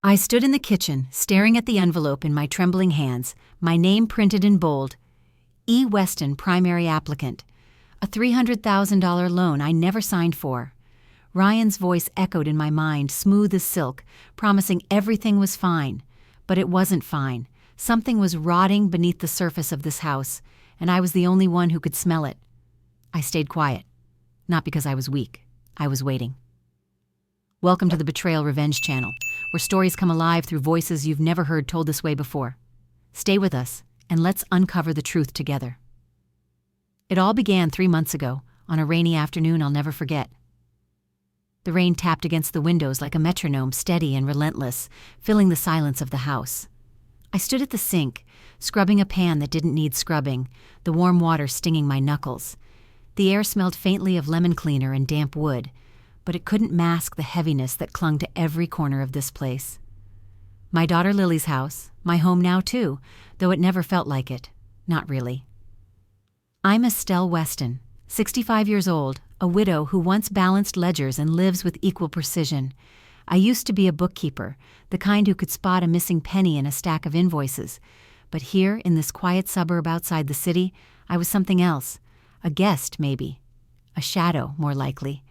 I stood in the kitchen, staring at the envelope in my trembling hands, my name printed in bold. E. Weston, primary applicant. A $300,000 loan I never signed for. Ryan's voice echoed in my mind, smooth as silk, promising everything was fine. But it wasn't fine. Something was rotting beneath the surface of this house, and I was the only one who could smell it. I stayed quiet. Not because I was weak. I was waiting. Welcome to the Betrayal Revenge channel, where stories come alive through voices you've never heard told this way before. Stay with us, and let's uncover the truth together. It all began 3 months ago, on a rainy afternoon I'll never forget. The rain tapped against the windows like a metronome, steady and relentless, filling the silence of the house. I stood at the sink, scrubbing a pan that didn't need scrubbing, the warm water stinging my knuckles. The air smelled faintly of lemon cleaner and damp wood, but it couldn't mask the heaviness that clung to every corner of this place. My daughter Lily's house, my home now too, though it never felt like it. Not really. I'm Estelle Weston, 65 years old, a widow who once balanced ledgers and lives with equal precision. I used to be a bookkeeper, the kind who could spot a missing penny in a stack of invoices. But here, in this quiet suburb outside the city, I was something else. A guest, maybe. A shadow, more likely.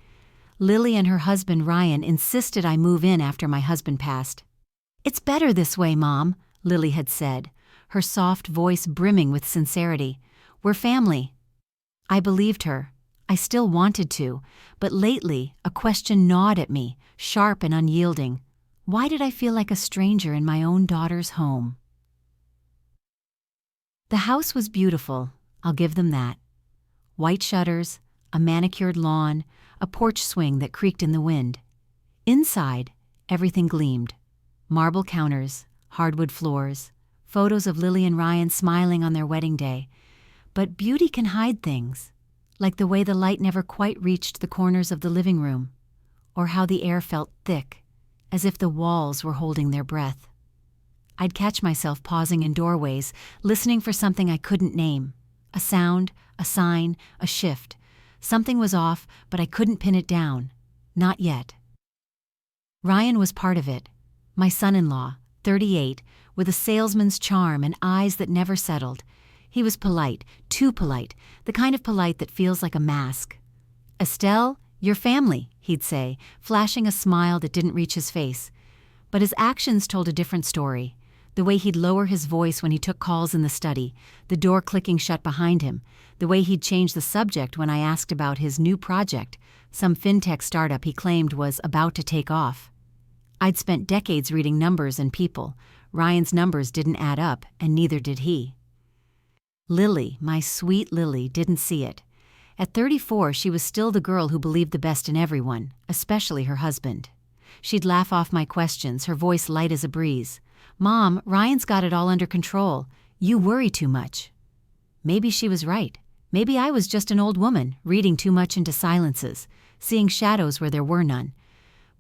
Lily and her husband Ryan insisted I move in after my husband passed. "It's better this way, Mom," Lily had said, her soft voice brimming with sincerity. "We're family." I believed her. I still wanted to, but lately a question gnawed at me, sharp and unyielding. Why did I feel like a stranger in my own daughter's home? The house was beautiful, I'll give them that. White shutters, a manicured lawn, a porch swing that creaked in the wind. Inside, everything gleamed. Marble counters, hardwood floors, photos of Lily and Ryan smiling on their wedding day. But beauty can hide things, like the way the light never quite reached the corners of the living room, or how the air felt thick, as if the walls were holding their breath. I'd catch myself pausing in doorways, listening for something I couldn't name. A sound, a sign, a shift. Something was off, but I couldn't pin it down. Not yet. Ryan was part of it. My son-in-law, 38, with a salesman's charm and eyes that never settled. He was polite, too polite, the kind of polite that feels like a mask. "Estelle, your family," he'd say, flashing a smile that didn't reach his face. But his actions told a different story. The way he'd lower his voice when he took calls in the study, the door clicking shut behind him, the way he'd change the subject when I asked about his new project, some fintech startup he claimed was about to take off. I'd spent decades reading numbers and people. Ryan's numbers didn't add up, and neither did he. Lily, my sweet Lily, didn't see it. At 34, she was still the girl who believed the best in everyone, especially her husband. She'd laugh off my questions, her voice light as a breeze. "Mom, Ryan's got it all under control. You worry too much." Maybe she was right. Maybe I was just an old woman, reading too much into silences, seeing shadows where there were none.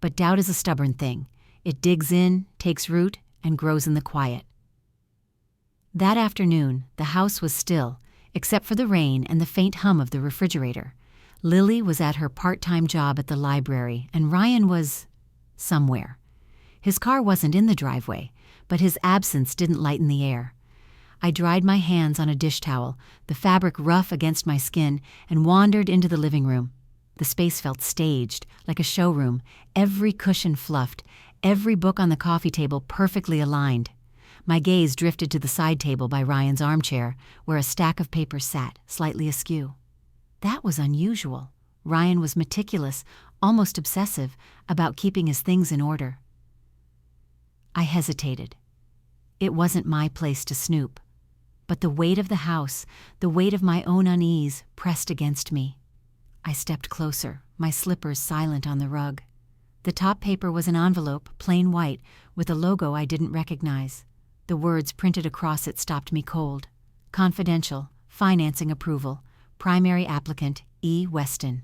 But doubt is a stubborn thing. It digs in, takes root, and grows in the quiet. That afternoon, the house was still, except for the rain and the faint hum of the refrigerator. Lily was at her part-time job at the library, and Ryan was somewhere. His car wasn't in the driveway, but his absence didn't lighten the air. I dried my hands on a dish towel, the fabric rough against my skin, and wandered into the living room. The space felt staged, like a showroom, every cushion fluffed, every book on the coffee table perfectly aligned. My gaze drifted to the side table by Ryan's armchair, where a stack of papers sat, slightly askew. That was unusual. Ryan was meticulous, almost obsessive, about keeping his things in order. I hesitated. It wasn't my place to snoop. But the weight of the house, the weight of my own unease, pressed against me. I stepped closer, my slippers silent on the rug. The top paper was an envelope, plain white, with a logo I didn't recognize. The words printed across it stopped me cold. Confidential, financing approval, primary applicant, E. Weston.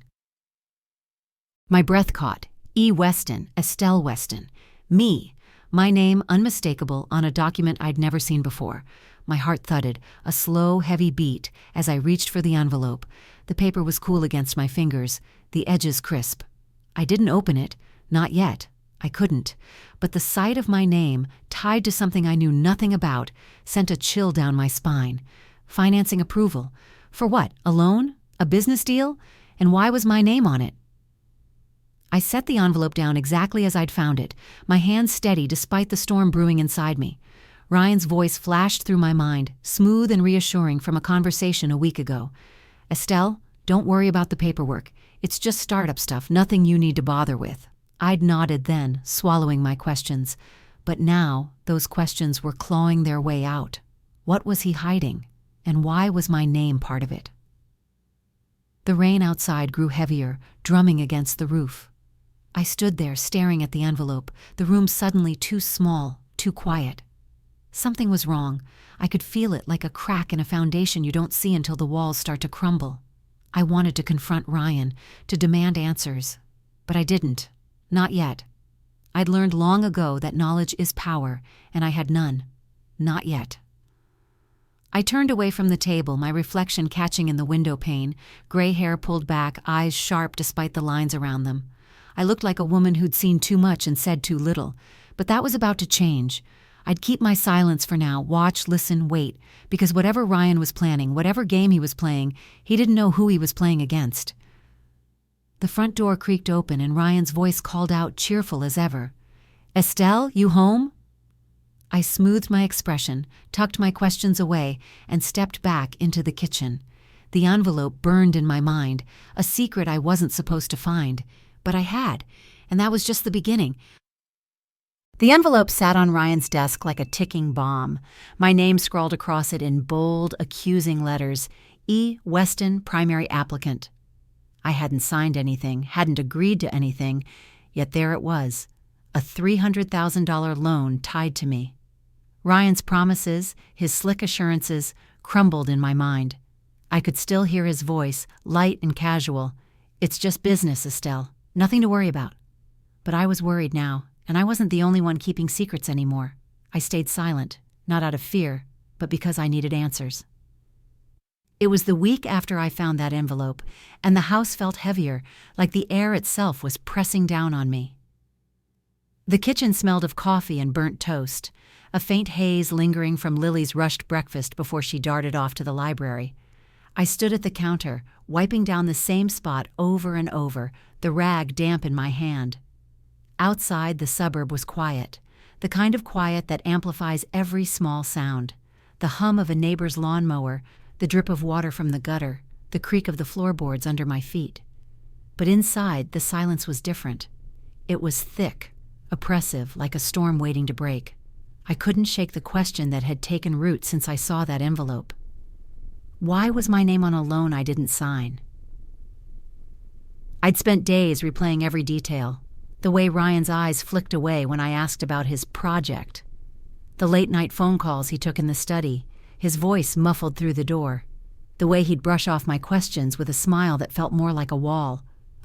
My breath caught. E. Weston, Estelle Weston. Me. My name unmistakable on a document I'd never seen before. My heart thudded, a slow, heavy beat, as I reached for the envelope. The paper was cool against my fingers, the edges crisp. I didn't open it, not yet. I couldn't, but the sight of my name, tied to something I knew nothing about, sent a chill down my spine. Financing approval. For what? A loan? A business deal? And why was my name on it? I set the envelope down exactly as I'd found it, my hands steady despite the storm brewing inside me. Ryan's voice flashed through my mind, smooth and reassuring from a conversation a week ago. Estelle, don't worry about the paperwork. It's just startup stuff, nothing you need to bother with. I'd nodded then, swallowing my questions. But now, those questions were clawing their way out. What was he hiding? And why was my name part of it? The rain outside grew heavier, drumming against the roof. I stood there staring at the envelope, the room suddenly too small, too quiet. Something was wrong. I could feel it like a crack in a foundation you don't see until the walls start to crumble. I wanted to confront Ryan, to demand answers. But I didn't. Not yet. I'd learned long ago that knowledge is power, and I had none. Not yet. I turned away from the table, my reflection catching in the window pane, gray hair pulled back, eyes sharp despite the lines around them. I looked like a woman who'd seen too much and said too little, but that was about to change. I'd keep my silence for now, watch, listen, wait, because whatever Ryan was planning, whatever game he was playing, he didn't know who he was playing against. The front door creaked open and Ryan's voice called out, cheerful as ever. "Estelle, you home?" I smoothed my expression, tucked my questions away, and stepped back into the kitchen. The envelope burned in my mind, a secret I wasn't supposed to find, but I had, and that was just the beginning. The envelope sat on Ryan's desk like a ticking bomb. My name scrawled across it in bold, accusing letters, E. Weston, primary applicant. I hadn't signed anything, hadn't agreed to anything, yet there it was, a $300,000 loan tied to me. Ryan's promises, his slick assurances, crumbled in my mind. I could still hear his voice, light and casual. "It's just business, Estelle. Nothing to worry about." But I was worried now, and I wasn't the only one keeping secrets anymore. I stayed silent, not out of fear, but because I needed answers. It was the week after I found that envelope, and the house felt heavier, like the air itself was pressing down on me. The kitchen smelled of coffee and burnt toast, a faint haze lingering from Lily's rushed breakfast before she darted off to the library. I stood at the counter, wiping down the same spot over and over, the rag damp in my hand. Outside, the suburb was quiet, the kind of quiet that amplifies every small sound. The hum of a neighbor's lawnmower, the drip of water from the gutter, the creak of the floorboards under my feet. But inside, the silence was different. It was thick, oppressive, like a storm waiting to break. I couldn't shake the question that had taken root since I saw that envelope. Why was my name on a loan I didn't sign? I'd spent days replaying every detail. The way Ryan's eyes flicked away when I asked about his project. The late-night phone calls he took in the study, his voice muffled through the door. The way he'd brush off my questions with a smile that felt more like a wall.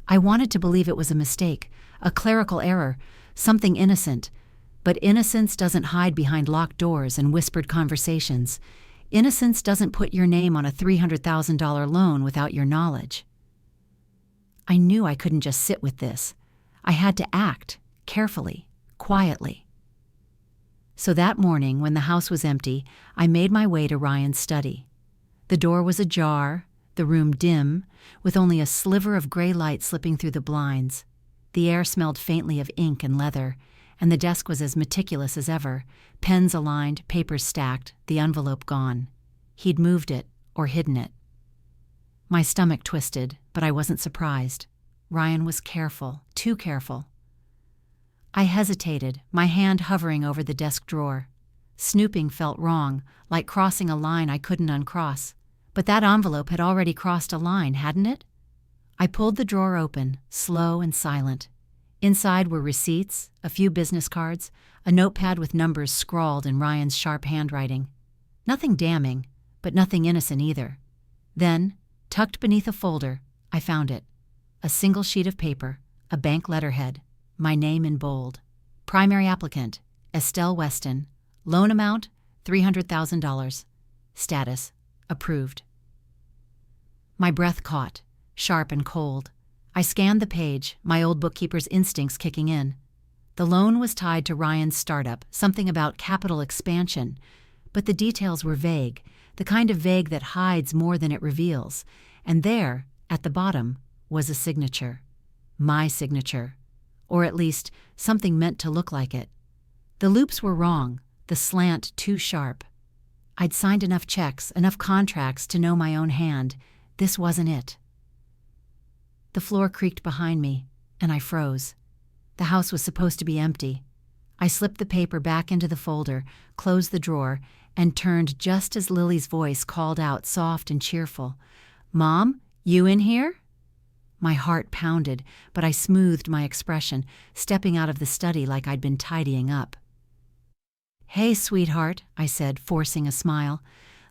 I wanted to believe it was a mistake, a clerical error, something innocent. But innocence doesn't hide behind locked doors and whispered conversations. Innocence doesn't put your name on a $300,000 loan without your knowledge. I knew I couldn't just sit with this. I had to act, carefully, quietly. So that morning, when the house was empty, I made my way to Ryan's study. The door was ajar, the room dim, with only a sliver of gray light slipping through the blinds. The air smelled faintly of ink and leather, and the desk was as meticulous as ever, pens aligned, papers stacked, the envelope gone. He'd moved it, or hidden it. My stomach twisted, but I wasn't surprised. Ryan was careful, too careful. I hesitated, my hand hovering over the desk drawer. Snooping felt wrong, like crossing a line I couldn't uncross. But that envelope had already crossed a line, hadn't it? I pulled the drawer open, slow and silent. Inside were receipts, a few business cards, a notepad with numbers scrawled in Ryan's sharp handwriting. Nothing damning, but nothing innocent either. Then, tucked beneath a folder, I found it. A single sheet of paper, a bank letterhead, my name in bold. Primary applicant, Estelle Weston. Loan amount, $300,000. Status, approved. My breath caught, sharp and cold. I scanned the page, my old bookkeeper's instincts kicking in. The loan was tied to Ryan's startup, something about capital expansion, but the details were vague, the kind of vague that hides more than it reveals. And there, at the bottom, was a signature. My signature. Or at least, something meant to look like it. The loops were wrong, the slant too sharp. I'd signed enough checks, enough contracts to know my own hand. This wasn't it. The floor creaked behind me, and I froze. The house was supposed to be empty. I slipped the paper back into the folder, closed the drawer, and turned just as Lily's voice called out, soft and cheerful, "Mom, you in here?" My heart pounded, but I smoothed my expression, stepping out of the study like I'd been tidying up. "Hey, sweetheart," I said, forcing a smile.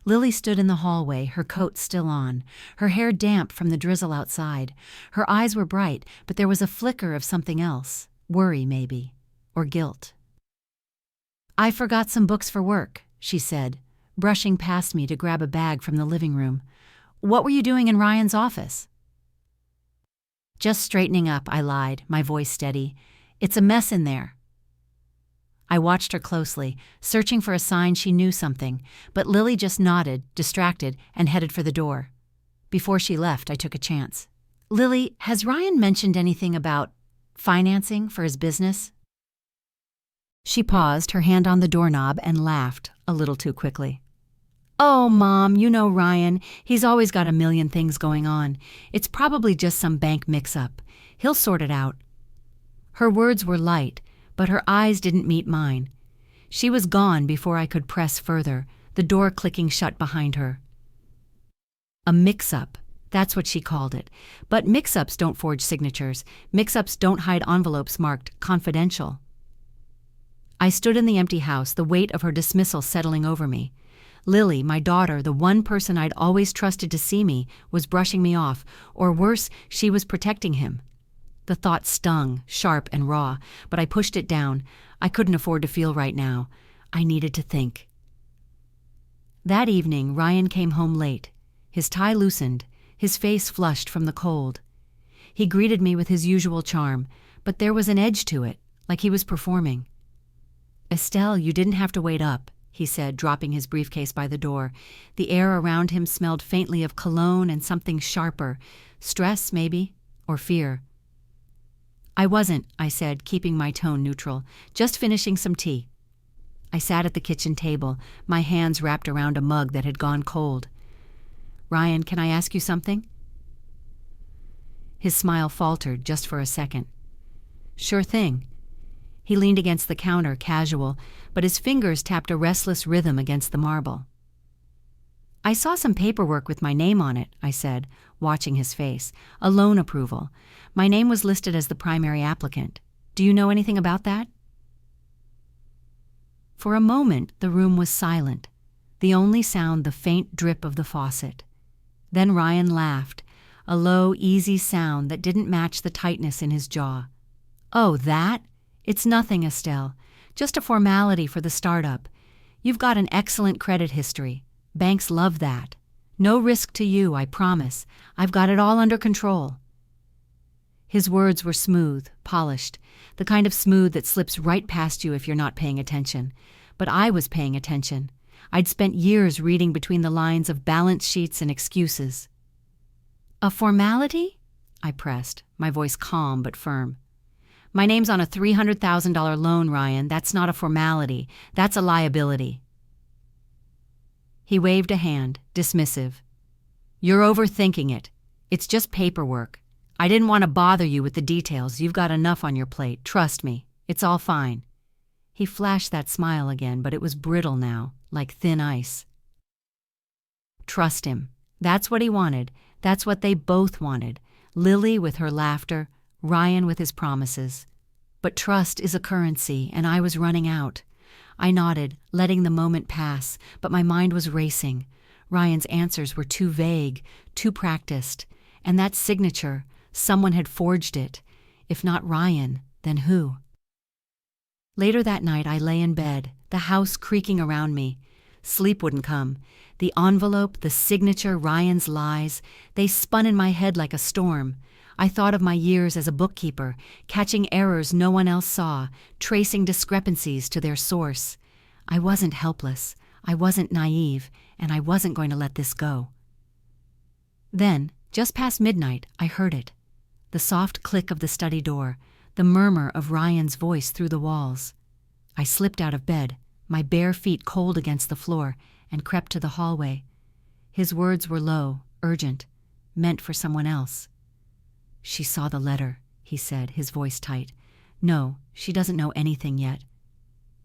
Lily stood in the hallway, her coat still on, her hair damp from the drizzle outside. Her eyes were bright, but there was a flicker of something else, worry maybe, or guilt. "I forgot some books for work," she said, brushing past me to grab a bag from the living room. "What were you doing in Ryan's office?" "Just straightening up," I lied, my voice steady. "It's a mess in there." I watched her closely, searching for a sign she knew something, but Lily just nodded, distracted, and headed for the door. Before she left, I took a chance. "Lily, has Ryan mentioned anything about financing for his business?" She paused, her hand on the doorknob, and laughed, a little too quickly. "Oh, Mom, you know Ryan. He's always got a million things going on. It's probably just some bank mix-up. He'll sort it out." Her words were light, but her eyes didn't meet mine. She was gone before I could press further, the door clicking shut behind her. A mix-up, that's what she called it. But mix-ups don't forge signatures. Mix-ups don't hide envelopes marked confidential. I stood in the empty house, the weight of her dismissal settling over me. Lily, my daughter, the one person I'd always trusted to see me, was brushing me off, or worse, she was protecting him. The thought stung, sharp and raw, but I pushed it down. I couldn't afford to feel right now. I needed to think. That evening, Ryan came home late. His tie loosened, his face flushed from the cold. He greeted me with his usual charm, but there was an edge to it, like he was performing. "Estelle, you didn't have to wait up," he said, dropping his briefcase by the door. The air around him smelled faintly of cologne and something sharper. Stress, maybe, or fear. "I wasn't," I said, keeping my tone neutral. "Just finishing some tea." I sat at the kitchen table, my hands wrapped around a mug that had gone cold. "Ryan, can I ask you something?" His smile faltered just for a second. "Sure thing." He leaned against the counter, casual, but his fingers tapped a restless rhythm against the marble. "I saw some paperwork with my name on it," I said, watching his face. "A loan approval. My name was listed as the primary applicant. Do you know anything about that?" For a moment, the room was silent, the only sound the faint drip of the faucet. Then Ryan laughed, a low, easy sound that didn't match the tightness in his jaw. "Oh, that? It's nothing, Estelle. Just a formality for the startup. You've got an excellent credit history. Banks love that. No risk to you, I promise. I've got it all under control." His words were smooth, polished, the kind of smooth that slips right past you if you're not paying attention. But I was paying attention. I'd spent years reading between the lines of balance sheets and excuses. "A formality?" I pressed, my voice calm but firm. "My name's on a $300,000 loan, Ryan. That's not a formality. That's a liability." He waved a hand, dismissive. "You're overthinking it. It's just paperwork. I didn't want to bother you with the details. You've got enough on your plate. Trust me. It's all fine." He flashed that smile again, but it was brittle now, like thin ice. Trust him. That's what he wanted. That's what they both wanted. Lily with her laughter, Ryan with his promises. But trust is a currency, and I was running out. I nodded, letting the moment pass, but my mind was racing. Ryan's answers were too vague, too practiced. And that signature, someone had forged it. If not Ryan, then who? Later that night, I lay in bed, the house creaking around me. Sleep wouldn't come. The envelope, the signature, Ryan's lies, they spun in my head like a storm. I thought of my years as a bookkeeper, catching errors no one else saw, tracing discrepancies to their source. I wasn't helpless, I wasn't naive, and I wasn't going to let this go. Then, just past midnight, I heard it. The soft click of the study door, the murmur of Ryan's voice through the walls. I slipped out of bed, my bare feet cold against the floor, and crept to the hallway. His words were low, urgent, meant for someone else. "She saw the letter," he said, his voice tight. "No, she doesn't know anything yet."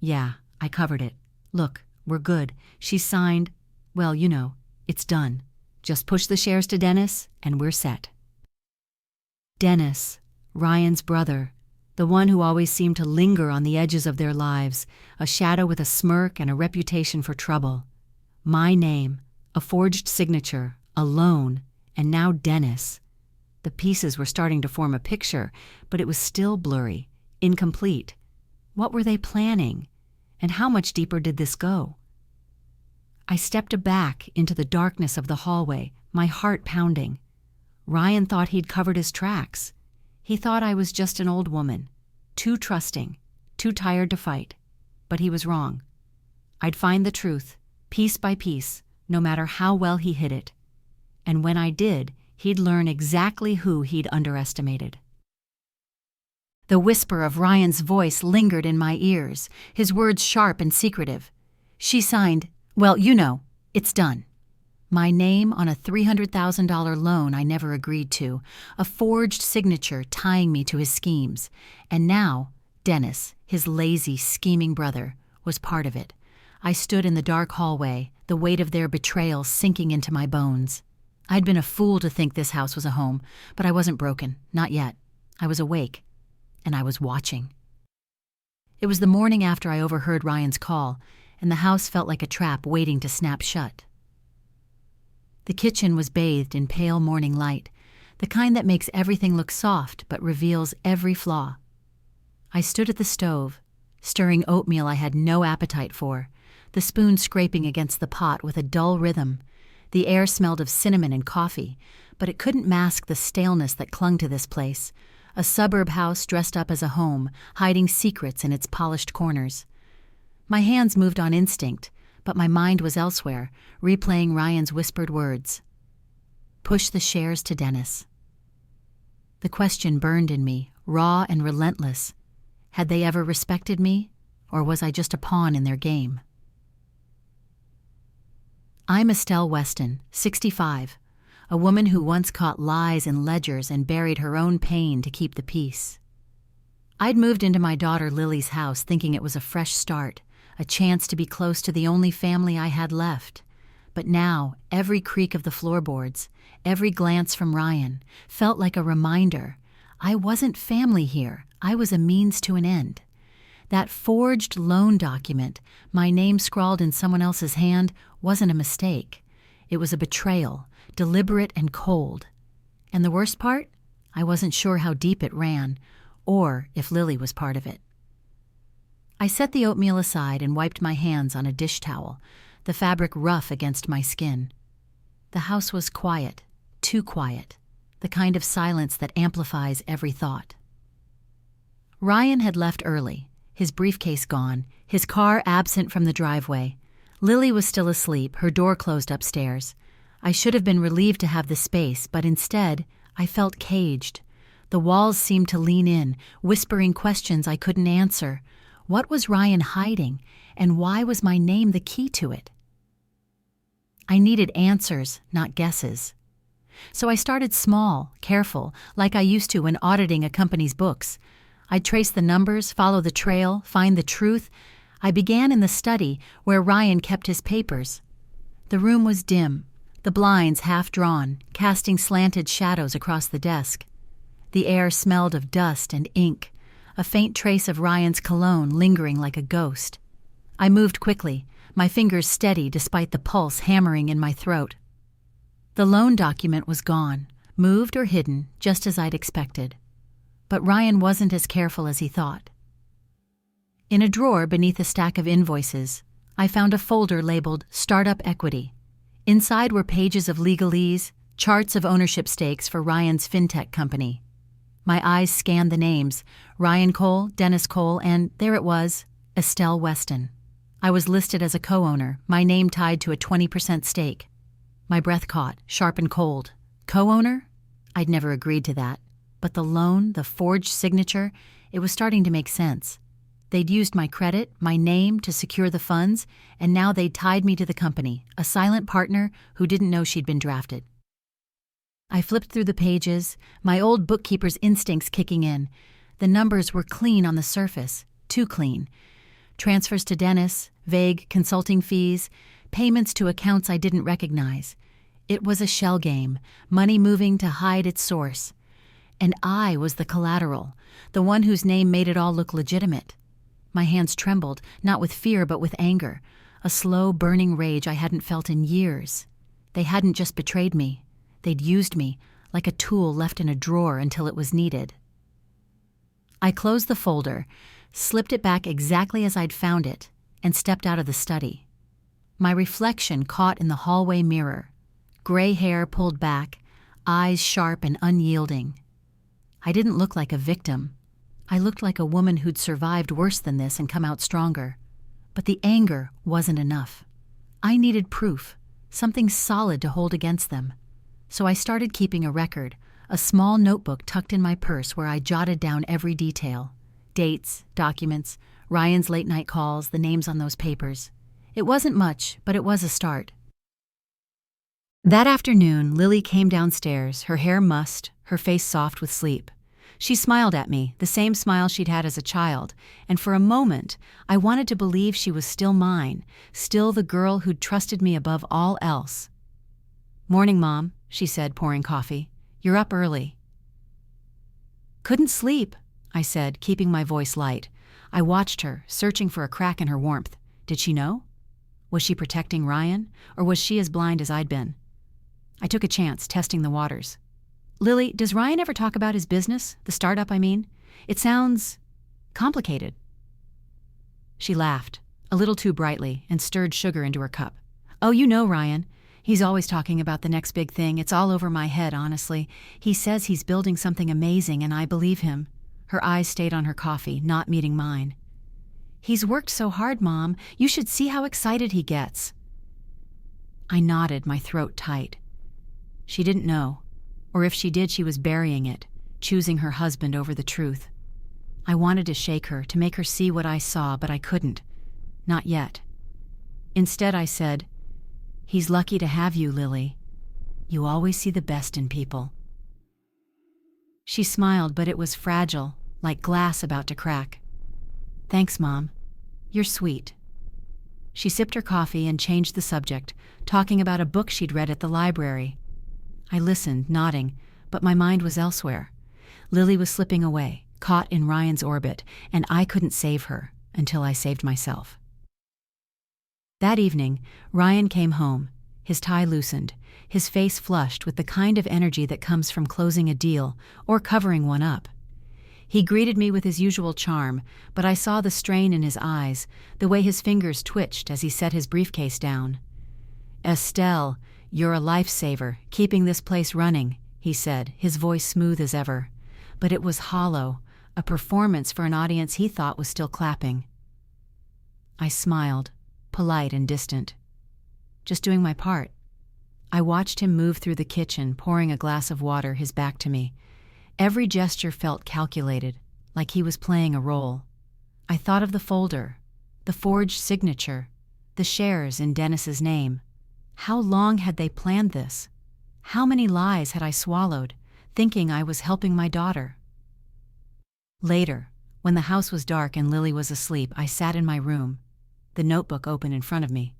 "Yeah, I covered it. Look, we're good. She's signed. Well, you know, it's done. Just push the shares to Dennis, and we're set." Dennis, Ryan's brother, the one who always seemed to linger on the edges of their lives, a shadow with a smirk and a reputation for trouble. My name, a forged signature, a loan, and now Dennis. The pieces were starting to form a picture, but it was still blurry, incomplete. What were they planning? And how much deeper did this go? I stepped back into the darkness of the hallway, my heart pounding. Ryan thought he'd covered his tracks. He thought I was just an old woman, too trusting, too tired to fight. But he was wrong. I'd find the truth, piece by piece, no matter how well he hid it. And when I did, he'd learn exactly who he'd underestimated. The whisper of Ryan's voice lingered in my ears, his words sharp and secretive. "She signed, well, you know, it's done." My name on a $300,000 loan I never agreed to, a forged signature tying me to his schemes. And now, Dennis, his lazy, scheming brother, was part of it. I stood in the dark hallway, the weight of their betrayal sinking into my bones. I'd been a fool to think this house was a home, but I wasn't broken, not yet. I was awake, and I was watching. It was the morning after I overheard Ryan's call, and the house felt like a trap waiting to snap shut. The kitchen was bathed in pale morning light, the kind that makes everything look soft but reveals every flaw. I stood at the stove, stirring oatmeal I had no appetite for, the spoon scraping against the pot with a dull rhythm. The air smelled of cinnamon and coffee, but it couldn't mask the staleness that clung to this place, a suburb house dressed up as a home, hiding secrets in its polished corners. My hands moved on instinct, but my mind was elsewhere, replaying Ryan's whispered words. "Push the shares to Dennis." The question burned in me, raw and relentless. Had they ever respected me, or was I just a pawn in their game? I'm Estelle Weston, 65, a woman who once caught lies in ledgers and buried her own pain to keep the peace. I'd moved into my daughter Lily's house thinking it was a fresh start, a chance to be close to the only family I had left. But now, every creak of the floorboards, every glance from Ryan, felt like a reminder. I wasn't family here, I was a means to an end. That forged loan document, my name scrawled in someone else's hand, wasn't a mistake. It was a betrayal, deliberate and cold. And the worst part? I wasn't sure how deep it ran, or if Lily was part of it. I set the oatmeal aside and wiped my hands on a dish towel, the fabric rough against my skin. The house was quiet, too quiet, the kind of silence that amplifies every thought. Ryan had left early, his briefcase gone, his car absent from the driveway. Lily was still asleep, her door closed upstairs. I should have been relieved to have the space, but instead, I felt caged. The walls seemed to lean in, whispering questions I couldn't answer. What was Ryan hiding, and why was my name the key to it? I needed answers, not guesses. So I started small, careful, like I used to when auditing a company's books. I'd trace the numbers, follow the trail, find the truth. I began in the study where Ryan kept his papers. The room was dim, the blinds half drawn, casting slanted shadows across the desk. The air smelled of dust and ink, a faint trace of Ryan's cologne lingering like a ghost. I moved quickly, my fingers steady despite the pulse hammering in my throat. The loan document was gone, moved or hidden, just as I'd expected. But Ryan wasn't as careful as he thought. In a drawer beneath a stack of invoices, I found a folder labeled Startup Equity. Inside were pages of legalese, Charts of ownership stakes for Ryan's fintech company. My eyes scanned the names, Ryan Cole, Dennis Cole, and there it was, Estelle Weston. I was listed as a co-owner, my name tied to a 20% stake. My breath caught, sharp and cold. Co-owner? I'd never agreed to that. But the loan, the forged signature, it was starting to make sense. They'd used my credit, my name, to secure the funds, and now they'd tied me to the company, a silent partner who didn't know she'd been drafted. I flipped through the pages, my old bookkeeper's instincts kicking in. The numbers were clean on the surface, too clean. Transfers to Dennis, vague consulting fees, payments to accounts I didn't recognize. It was a shell game, money moving to hide its source. And I was the collateral, the one whose name made it all look legitimate. My hands trembled, not with fear but with anger, a slow, burning rage I hadn't felt in years. They hadn't just betrayed me. They'd used me, like a tool left in a drawer until it was needed. I closed the folder, slipped it back exactly as I'd found it, and stepped out of the study. My reflection caught in the hallway mirror, gray hair pulled back, eyes sharp and unyielding. I didn't look like a victim. I looked like a woman who'd survived worse than this and come out stronger. But the anger wasn't enough. I needed proof, something solid to hold against them. So I started keeping a record, a small notebook tucked in my purse where I jotted down every detail. Dates, documents, Ryan's late-night calls, the names on those papers. It wasn't much, but it was a start. That afternoon, Lily came downstairs, her hair mussed, her face soft with sleep. She smiled at me, the same smile she'd had as a child, and for a moment, I wanted to believe she was still mine, still the girl who'd trusted me above all else. "Morning, Mom," she said, pouring coffee. "You're up early." "Couldn't sleep," I said, keeping my voice light. I watched her, searching for a crack in her warmth. Did she know? Was she protecting Ryan, or was she as blind as I'd been? I took a chance, testing the waters. "Lily, does Ryan ever talk about his business? The startup, I mean? It sounds complicated." She laughed, a little too brightly, and stirred sugar into her cup. "Oh, you know Ryan. He's always talking about the next big thing. It's all over my head, honestly. He says he's building something amazing, and I believe him." Her eyes stayed on her coffee, not meeting mine. "He's worked so hard, Mom. You should see how excited he gets." I nodded, my throat tight. She didn't know. Or if she did, she was burying it, choosing her husband over the truth. I wanted to shake her, to make her see what I saw, but I couldn't. Not yet. Instead, I said, "He's lucky to have you, Lily. You always see the best in people." She smiled, but it was fragile, like glass about to crack. "Thanks, Mom. You're sweet." She sipped her coffee and changed the subject, talking about a book she'd read at the library. I listened, nodding, but my mind was elsewhere. Lily was slipping away, caught in Ryan's orbit, and I couldn't save her until I saved myself. That evening, Ryan came home, his tie loosened, his face flushed with the kind of energy that comes from closing a deal or covering one up. He greeted me with his usual charm, but I saw the strain in his eyes, the way his fingers twitched as he set his briefcase down. "Estelle, you're a lifesaver, keeping this place running," he said, his voice smooth as ever. But it was hollow, a performance for an audience he thought was still clapping. I smiled, polite and distant. Just doing my part. I watched him move through the kitchen, pouring a glass of water, his back to me. Every gesture felt calculated, like he was playing a role. I thought of the folder, the forged signature, the shares in Dennis's name. How long had they planned this? How many lies had I swallowed, thinking I was helping my daughter? Later, when the house was dark and Lily was asleep, I sat in my room, the notebook open in front of me.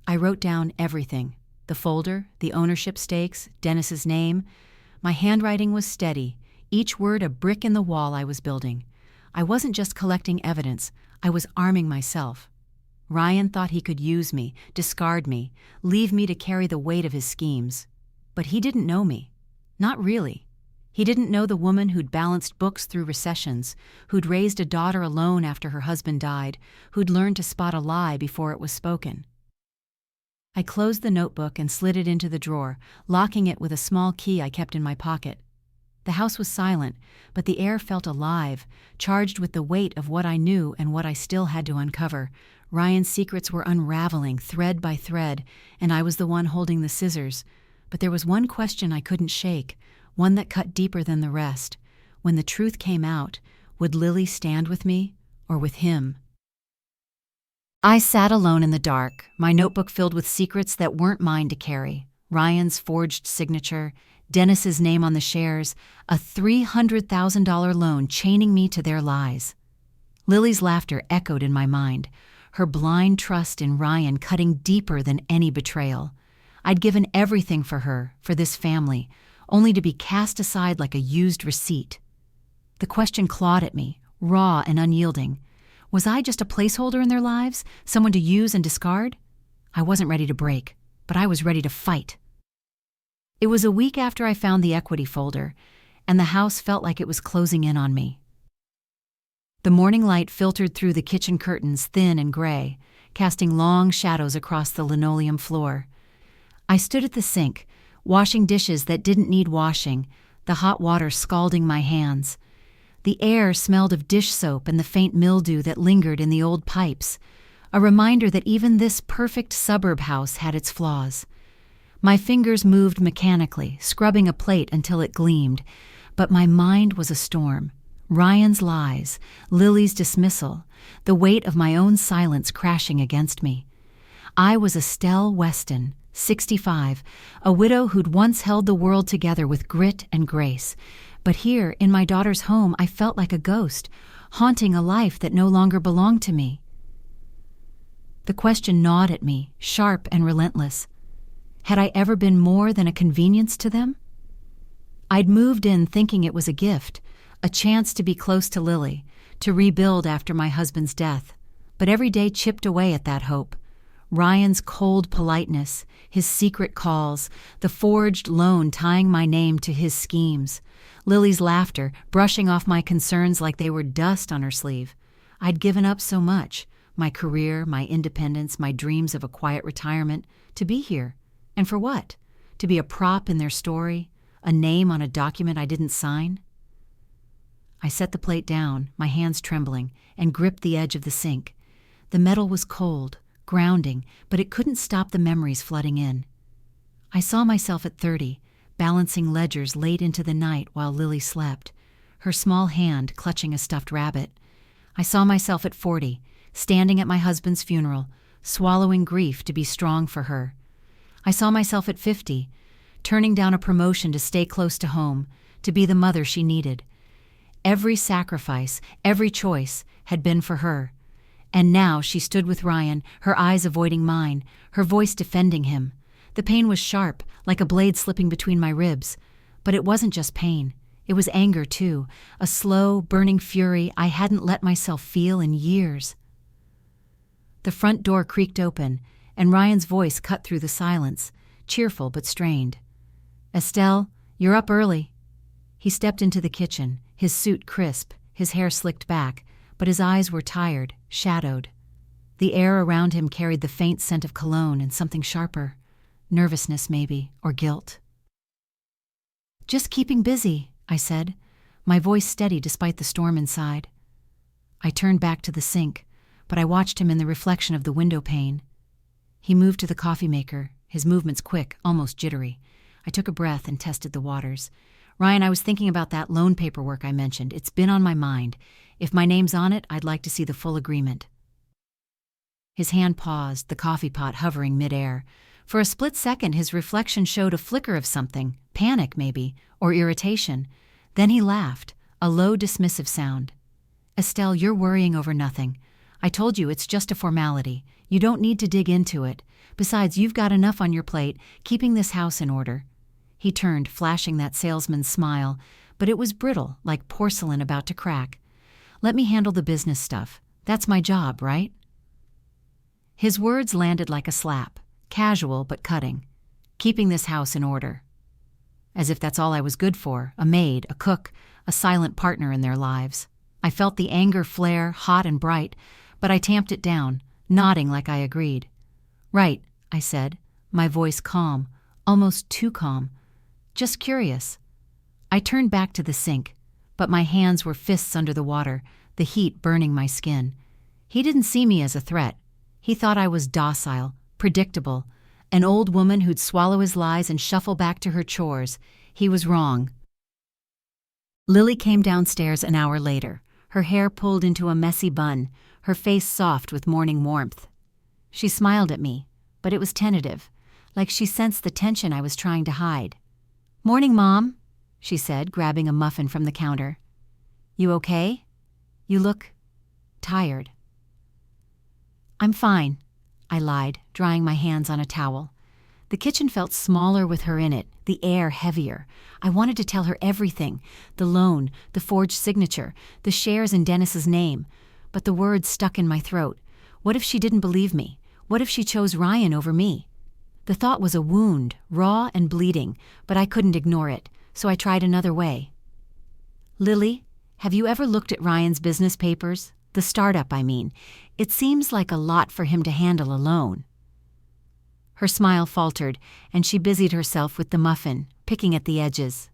I wrote down everything, the folder, the ownership stakes, Dennis's name. My handwriting was steady, each word a brick in the wall I was building. I wasn't just collecting evidence, I was arming myself. Ryan thought he could use me, discard me, leave me to carry the weight of his schemes. But he didn't know me. Not really. He didn't know the woman who'd balanced books through recessions, who'd raised a daughter alone after her husband died, who'd learned to spot a lie before it was spoken. I closed the notebook and slid it into the drawer, locking it with a small key I kept in my pocket. The house was silent, but the air felt alive, charged with the weight of what I knew and what I still had to uncover. Ryan's secrets were unraveling thread by thread, and I was the one holding the scissors. But there was one question I couldn't shake, one that cut deeper than the rest. When the truth came out, would Lily stand with me or with him? I sat alone in the dark, my notebook filled with secrets that weren't mine to carry. Ryan's forged signature, Dennis's name on the shares, a $300,000 loan chaining me to their lies. Lily's laughter echoed in my mind, her blind trust in Ryan cutting deeper than any betrayal. I'd given everything for her, for this family, only to be cast aside like a used receipt. The question clawed at me, raw and unyielding. Was I just a placeholder in their lives, someone to use and discard? I wasn't ready to break, but I was ready to fight. It was a week after I found the equity folder, and the house felt like it was closing in on me. The morning light filtered through the kitchen curtains, thin and gray, casting long shadows across the linoleum floor. I stood at the sink, washing dishes that didn't need washing, the hot water scalding my hands. The air smelled of dish soap and the faint mildew that lingered in the old pipes, a reminder that even this perfect suburb house had its flaws. My fingers moved mechanically, scrubbing a plate until it gleamed, but my mind was a storm. Ryan's lies, Lily's dismissal, the weight of my own silence crashing against me. I was Estelle Weston, 65, a widow who'd once held the world together with grit and grace. But here, in my daughter's home, I felt like a ghost, haunting a life that no longer belonged to me. The question gnawed at me, sharp and relentless. Had I ever been more than a convenience to them? I'd moved in thinking it was a gift, a chance to be close to Lily, to rebuild after my husband's death. But every day chipped away at that hope. Ryan's cold politeness, his secret calls, the forged loan tying my name to his schemes, Lily's laughter brushing off my concerns like they were dust on her sleeve. I'd given up so much, my career, my independence, my dreams of a quiet retirement, to be here. And for what? To be a prop in their story, a name on a document I didn't sign? I set the plate down, my hands trembling, and gripped the edge of the sink. The metal was cold, grounding, but it couldn't stop the memories flooding in. I saw myself at 30, balancing ledgers late into the night while Lily slept, her small hand clutching a stuffed rabbit. I saw myself at 40, standing at my husband's funeral, swallowing grief to be strong for her. I saw myself at 50, turning down a promotion to stay close to home, to be the mother she needed. Every sacrifice, every choice had been for her. And now she stood with Ryan, her eyes avoiding mine, her voice defending him. The pain was sharp, like a blade slipping between my ribs. But it wasn't just pain. It was anger, too, a slow, burning fury I hadn't let myself feel in years. The front door creaked open, and Ryan's voice cut through the silence, cheerful but strained. "Estelle, you're up early." He stepped into the kitchen, his suit crisp, his hair slicked back, but his eyes were tired, shadowed. The air around him carried the faint scent of cologne and something sharper. Nervousness, maybe, or guilt. "Just keeping busy," I said, my voice steady despite the storm inside. I turned back to the sink, but I watched him in the reflection of the window pane. He moved to the coffee maker, his movements quick, almost jittery. I took a breath and tested the waters. "Ryan, I was thinking about that loan paperwork I mentioned. It's been on my mind. If my name's on it, I'd like to see the full agreement." His hand paused, the coffee pot hovering midair. For a split second, his reflection showed a flicker of something, panic maybe, or irritation. Then he laughed, a low, dismissive sound. "Estelle, you're worrying over nothing. I told you it's just a formality. You don't need to dig into it. Besides, you've got enough on your plate, keeping this house in order." He turned, flashing that salesman's smile, but it was brittle, like porcelain about to crack. "Let me handle the business stuff. That's my job, right?" His words landed like a slap, casual but cutting. Keeping this house in order. As if that's all I was good for, a maid, a cook, a silent partner in their lives. I felt the anger flare, hot and bright, but I tamped it down, nodding like I agreed. "Right, I said, my voice calm, almost too calm. Just curious. I turned back to the sink, but my hands were fists under the water, the heat burning my skin. He didn't see me as a threat. He thought I was docile, predictable, an old woman who'd swallow his lies and shuffle back to her chores. He was wrong. Lily came downstairs an hour later, her hair pulled into a messy bun, her face soft with morning warmth. She smiled at me, but it was tentative, like she sensed the tension I was trying to hide. "Morning, Mom," she said, grabbing a muffin from the counter. "You okay? You look tired." "I'm fine," I lied, drying my hands on a towel. The kitchen felt smaller with her in it, the air heavier. I wanted to tell her everything, the loan, the forged signature, the shares in Dennis's name, but the words stuck in my throat. What if she didn't believe me? What if she chose Ryan over me? The thought was a wound, raw and bleeding, but I couldn't ignore it, so I tried another way. "Lily, have you ever looked at Ryan's business papers? The startup, I mean. It seems like a lot for him to handle alone." Her smile faltered, and she busied herself with the muffin, picking at the edges.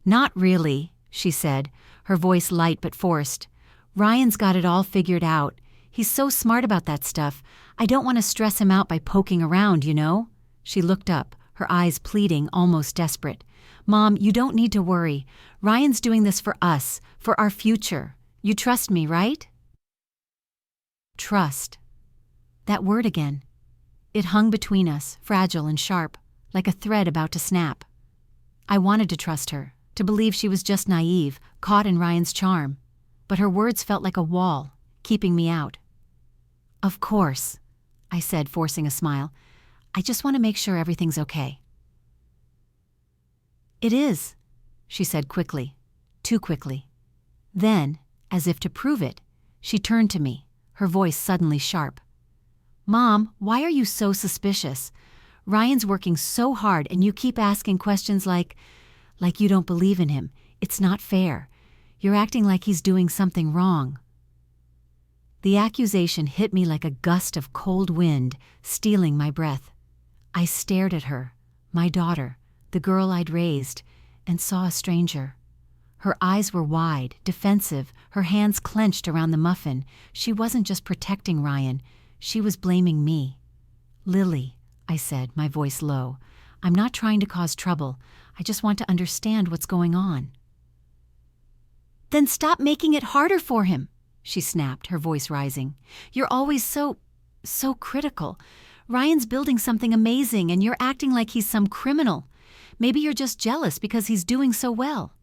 "Not really," she said, her voice light but forced. "Ryan's got it all figured out. He's so smart about that stuff. I don't want to stress him out by poking around, you know?" She looked up, her eyes pleading, almost desperate. "Mom, you don't need to worry. Ryan's doing this for us, for our future. You trust me, right?" Trust. That word again. It hung between us, fragile and sharp, like a thread about to snap. I wanted to trust her, to believe she was just naive, caught in Ryan's charm. But her words felt like a wall, keeping me out. "Of course," I said, forcing a smile. "I just want to make sure everything's okay." "It is," she said quickly, too quickly. Then, as if to prove it, she turned to me, her voice suddenly sharp. "Mom, why are you so suspicious? Ryan's working so hard and you keep asking questions like you don't believe in him. It's not fair. You're acting like he's doing something wrong." The accusation hit me like a gust of cold wind, stealing my breath. I stared at her, my daughter, the girl I'd raised, and saw a stranger. Her eyes were wide, defensive, her hands clenched around the muffin. She wasn't just protecting Ryan. She was blaming me. "Lily," I said, my voice low, "I'm not trying to cause trouble. I just want to understand what's going on." "Then stop making it harder for him," she snapped, her voice rising. "You're always so critical. Ryan's building something amazing and you're acting like he's some criminal. Maybe you're just jealous because he's doing so well."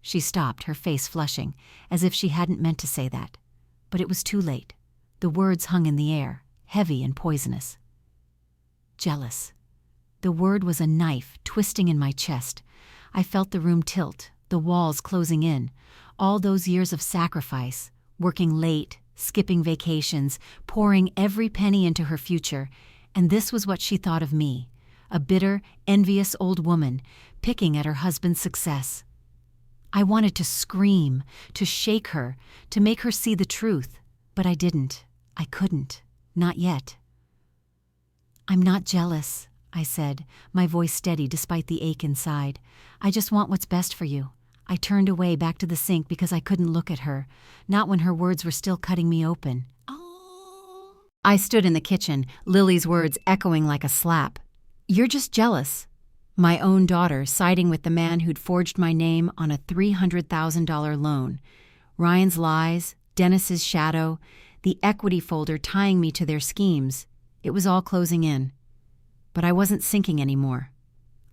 She stopped, her face flushing, as if she hadn't meant to say that. But it was too late. The words hung in the air, heavy and poisonous. Jealous. The word was a knife twisting in my chest. I felt the room tilt, the walls closing in. All those years of sacrifice, working late, skipping vacations, pouring every penny into her future, and this was what she thought of me, a bitter, envious old woman, picking at her husband's success. I wanted to scream, to shake her, to make her see the truth, but I didn't. I couldn't. Not yet. "I'm not jealous," I said, my voice steady despite the ache inside. "I just want what's best for you." I turned away back to the sink because I couldn't look at her, not when her words were still cutting me open. I stood in the kitchen, Lily's words echoing like a slap. "You're just jealous." My own daughter siding with the man who'd forged my name on a $300,000 loan. Ryan's lies, Dennis's shadow, the equity folder tying me to their schemes. It was all closing in. But I wasn't sinking anymore.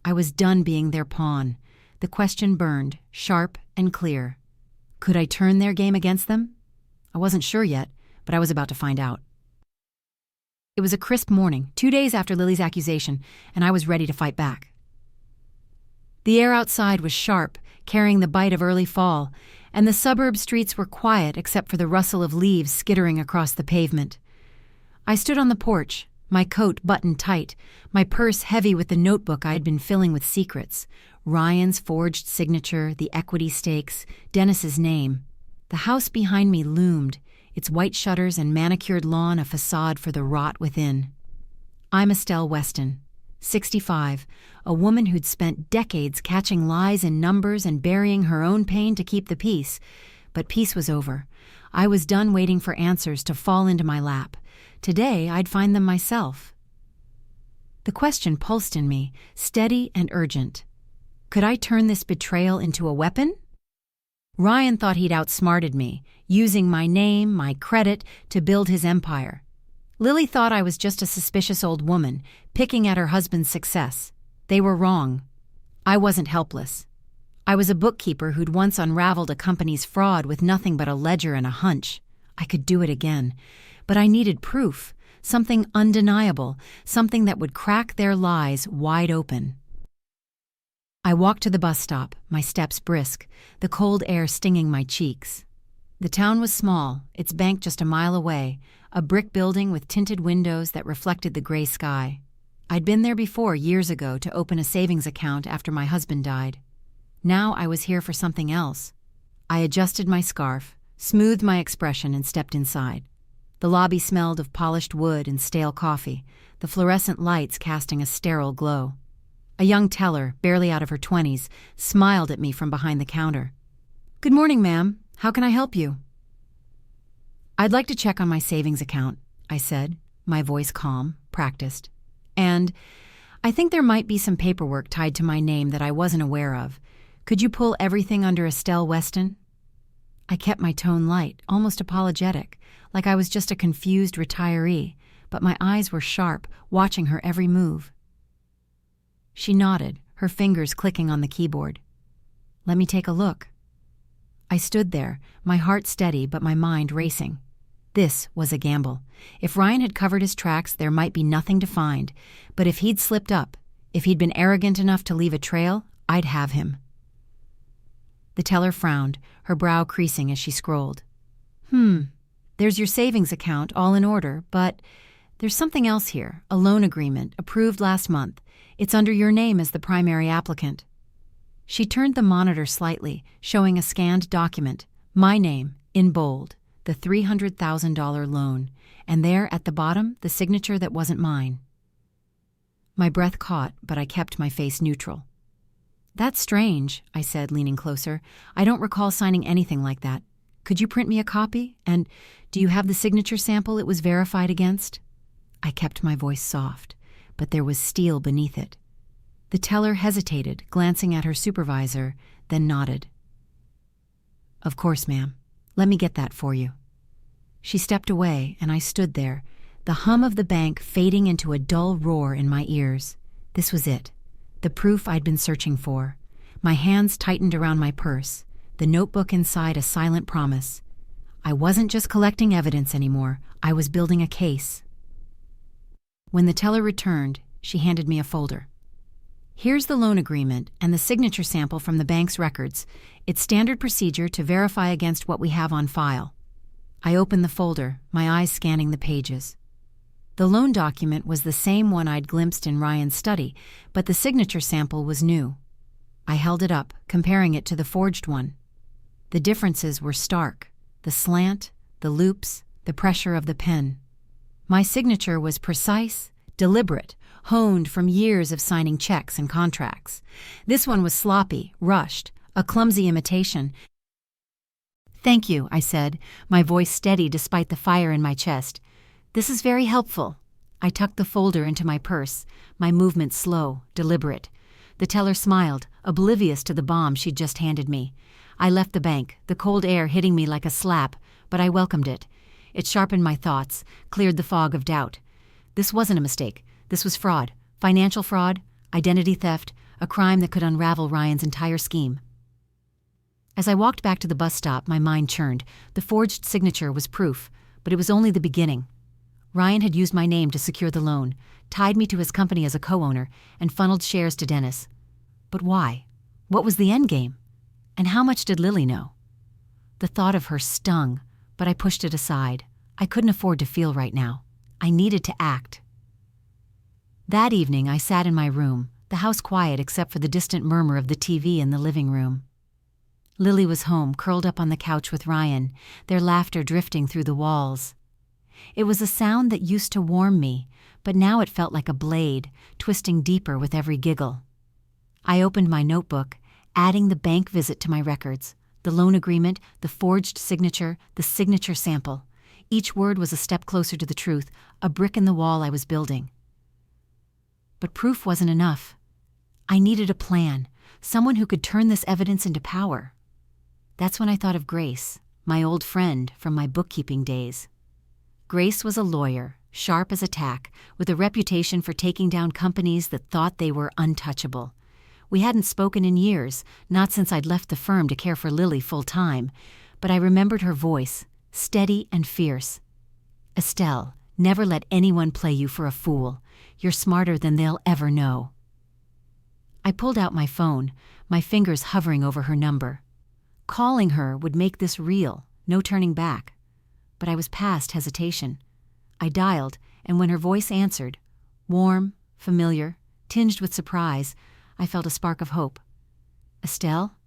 I was done being their pawn. The question burned, sharp and clear. Could I turn their game against them? I wasn't sure yet, but I was about to find out. It was a crisp morning, 2 days after Lily's accusation, and I was ready to fight back. The air outside was sharp, carrying the bite of early fall, and the suburb streets were quiet except for the rustle of leaves skittering across the pavement. I stood on the porch, my coat buttoned tight, my purse heavy with the notebook I had been filling with secrets. Ryan's forged signature, the equity stakes, Dennis's name. The house behind me loomed, its white shutters and manicured lawn a facade for the rot within. I'm Estelle Weston, 65, a woman who'd spent decades catching lies in numbers and burying her own pain to keep the peace. But peace was over. I was done waiting for answers to fall into my lap. Today, I'd find them myself. The question pulsed in me, steady and urgent. Could I turn this betrayal into a weapon? Ryan thought he'd outsmarted me, using my name, my credit, to build his empire. Lily thought I was just a suspicious old woman, picking at her husband's success. They were wrong. I wasn't helpless. I was a bookkeeper who'd once unraveled a company's fraud with nothing but a ledger and a hunch. I could do it again. But I needed proof, something undeniable, something that would crack their lies wide open. I walked to the bus stop, my steps brisk, the cold air stinging my cheeks. The town was small, its bank just a mile away, a brick building with tinted windows that reflected the gray sky. I'd been there before years ago to open a savings account after my husband died. Now I was here for something else. I adjusted my scarf, smoothed my expression, and stepped inside. The lobby smelled of polished wood and stale coffee, the fluorescent lights casting a sterile glow. A young teller, barely out of her 20s, smiled at me from behind the counter. "Good morning, ma'am. How can I help you?" "I'd like to check on my savings account," I said, my voice calm, practiced. "And I think there might be some paperwork tied to my name that I wasn't aware of. Could you pull everything under Estelle Weston?" I kept my tone light, almost apologetic, like I was just a confused retiree, but my eyes were sharp, watching her every move. She nodded, her fingers clicking on the keyboard. "Let me take a look." I stood there, my heart steady but my mind racing. This was a gamble. If Ryan had covered his tracks, there might be nothing to find. But if he'd slipped up, if he'd been arrogant enough to leave a trail, I'd have him. The teller frowned, her brow creasing as she scrolled. There's your savings account, all in order, but there's something else here, a loan agreement, approved last month. It's under your name as the primary applicant." She turned the monitor slightly, showing a scanned document, my name, in bold, the $300,000 loan, and there at the bottom, the signature that wasn't mine. My breath caught, but I kept my face neutral. "That's strange," I said, leaning closer. "I don't recall signing anything like that. Could you print me a copy? And do you have the signature sample it was verified against?" I kept my voice soft, but there was steel beneath it. The teller hesitated, glancing at her supervisor, then nodded. "Of course, ma'am. Let me get that for you." She stepped away, and I stood there, the hum of the bank fading into a dull roar in my ears. This was it, the proof I'd been searching for. My hands tightened around my purse, the notebook inside a silent promise. I wasn't just collecting evidence anymore, I was building a case. When the teller returned, she handed me a folder. "Here's the loan agreement and the signature sample from the bank's records. It's standard procedure to verify against what we have on file." I opened the folder, my eyes scanning the pages. The loan document was the same one I'd glimpsed in Ryan's study, but the signature sample was new. I held it up, comparing it to the forged one. The differences were stark: the slant, the loops, the pressure of the pen. My signature was precise, deliberate, honed from years of signing checks and contracts. This one was sloppy, rushed, a clumsy imitation. "Thank you," I said, my voice steady despite the fire in my chest. "This is very helpful." I tucked the folder into my purse, my movements slow, deliberate. The teller smiled, oblivious to the bomb she'd just handed me. I left the bank, the cold air hitting me like a slap, but I welcomed it. It sharpened my thoughts, cleared the fog of doubt. This wasn't a mistake. This was fraud, financial fraud, identity theft, a crime that could unravel Ryan's entire scheme. As I walked back to the bus stop, my mind churned. The forged signature was proof, but it was only the beginning. Ryan had used my name to secure the loan, tied me to his company as a co-owner, and funneled shares to Dennis. But why? What was the end game? And how much did Lily know? The thought of her stung, but I pushed it aside. I couldn't afford to feel right now. I needed to act. That evening, I sat in my room, the house quiet except for the distant murmur of the TV in the living room. Lily was home, curled up on the couch with Ryan, their laughter drifting through the walls. It was a sound that used to warm me, but now it felt like a blade, twisting deeper with every giggle. I opened my notebook, adding the bank visit to my records, the loan agreement, the forged signature, the signature sample. Each word was a step closer to the truth, a brick in the wall I was building. But proof wasn't enough. I needed a plan, someone who could turn this evidence into power. That's when I thought of Grace, my old friend from my bookkeeping days. Grace was a lawyer, sharp as a tack, with a reputation for taking down companies that thought they were untouchable. We hadn't spoken in years, not since I'd left the firm to care for Lily full-time, but I remembered her voice, steady and fierce. "Estelle, never let anyone play you for a fool. You're smarter than they'll ever know." I pulled out my phone, my fingers hovering over her number. Calling her would make this real, no turning back. But I was past hesitation. I dialed, and when her voice answered, warm, familiar, tinged with surprise, I felt a spark of hope. "Estelle?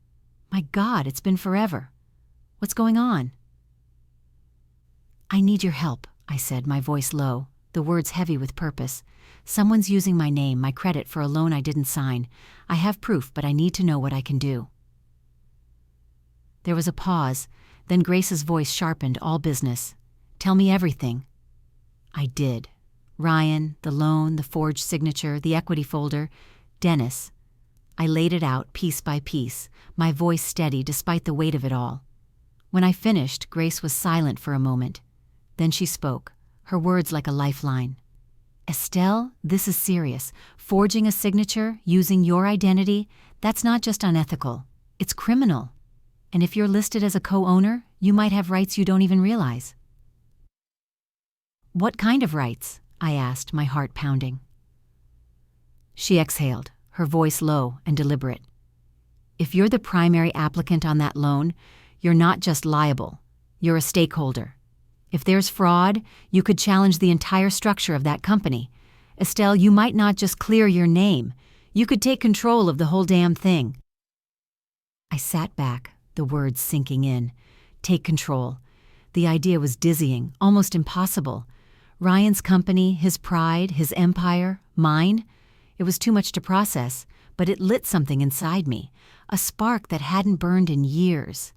My God, it's been forever. What's going on?" "I need your help," I said, my voice low, the words heavy with purpose. "Someone's using my name, my credit for a loan I didn't sign. I have proof, but I need to know what I can do." There was a pause, then Grace's voice sharpened, all business. "Tell me everything." I did. Ryan, the loan, the forged signature, the equity folder, Dennis. I laid it out piece by piece, my voice steady despite the weight of it all. When I finished, Grace was silent for a moment. Then she spoke, her words like a lifeline. "Estelle, this is serious. Forging a signature, using your identity, that's not just unethical. It's criminal. And if you're listed as a co-owner, you might have rights you don't even realize." "What kind of rights?" I asked, my heart pounding. She exhaled, her voice low and deliberate. "If you're the primary applicant on that loan, you're not just liable, you're a stakeholder. If there's fraud, you could challenge the entire structure of that company. Estelle, you might not just clear your name, you could take control of the whole damn thing." I sat back, the words sinking in. Take control. The idea was dizzying, almost impossible. Ryan's company, his pride, his empire, mine. It was too much to process, but it lit something inside me, a spark that hadn't burned in years.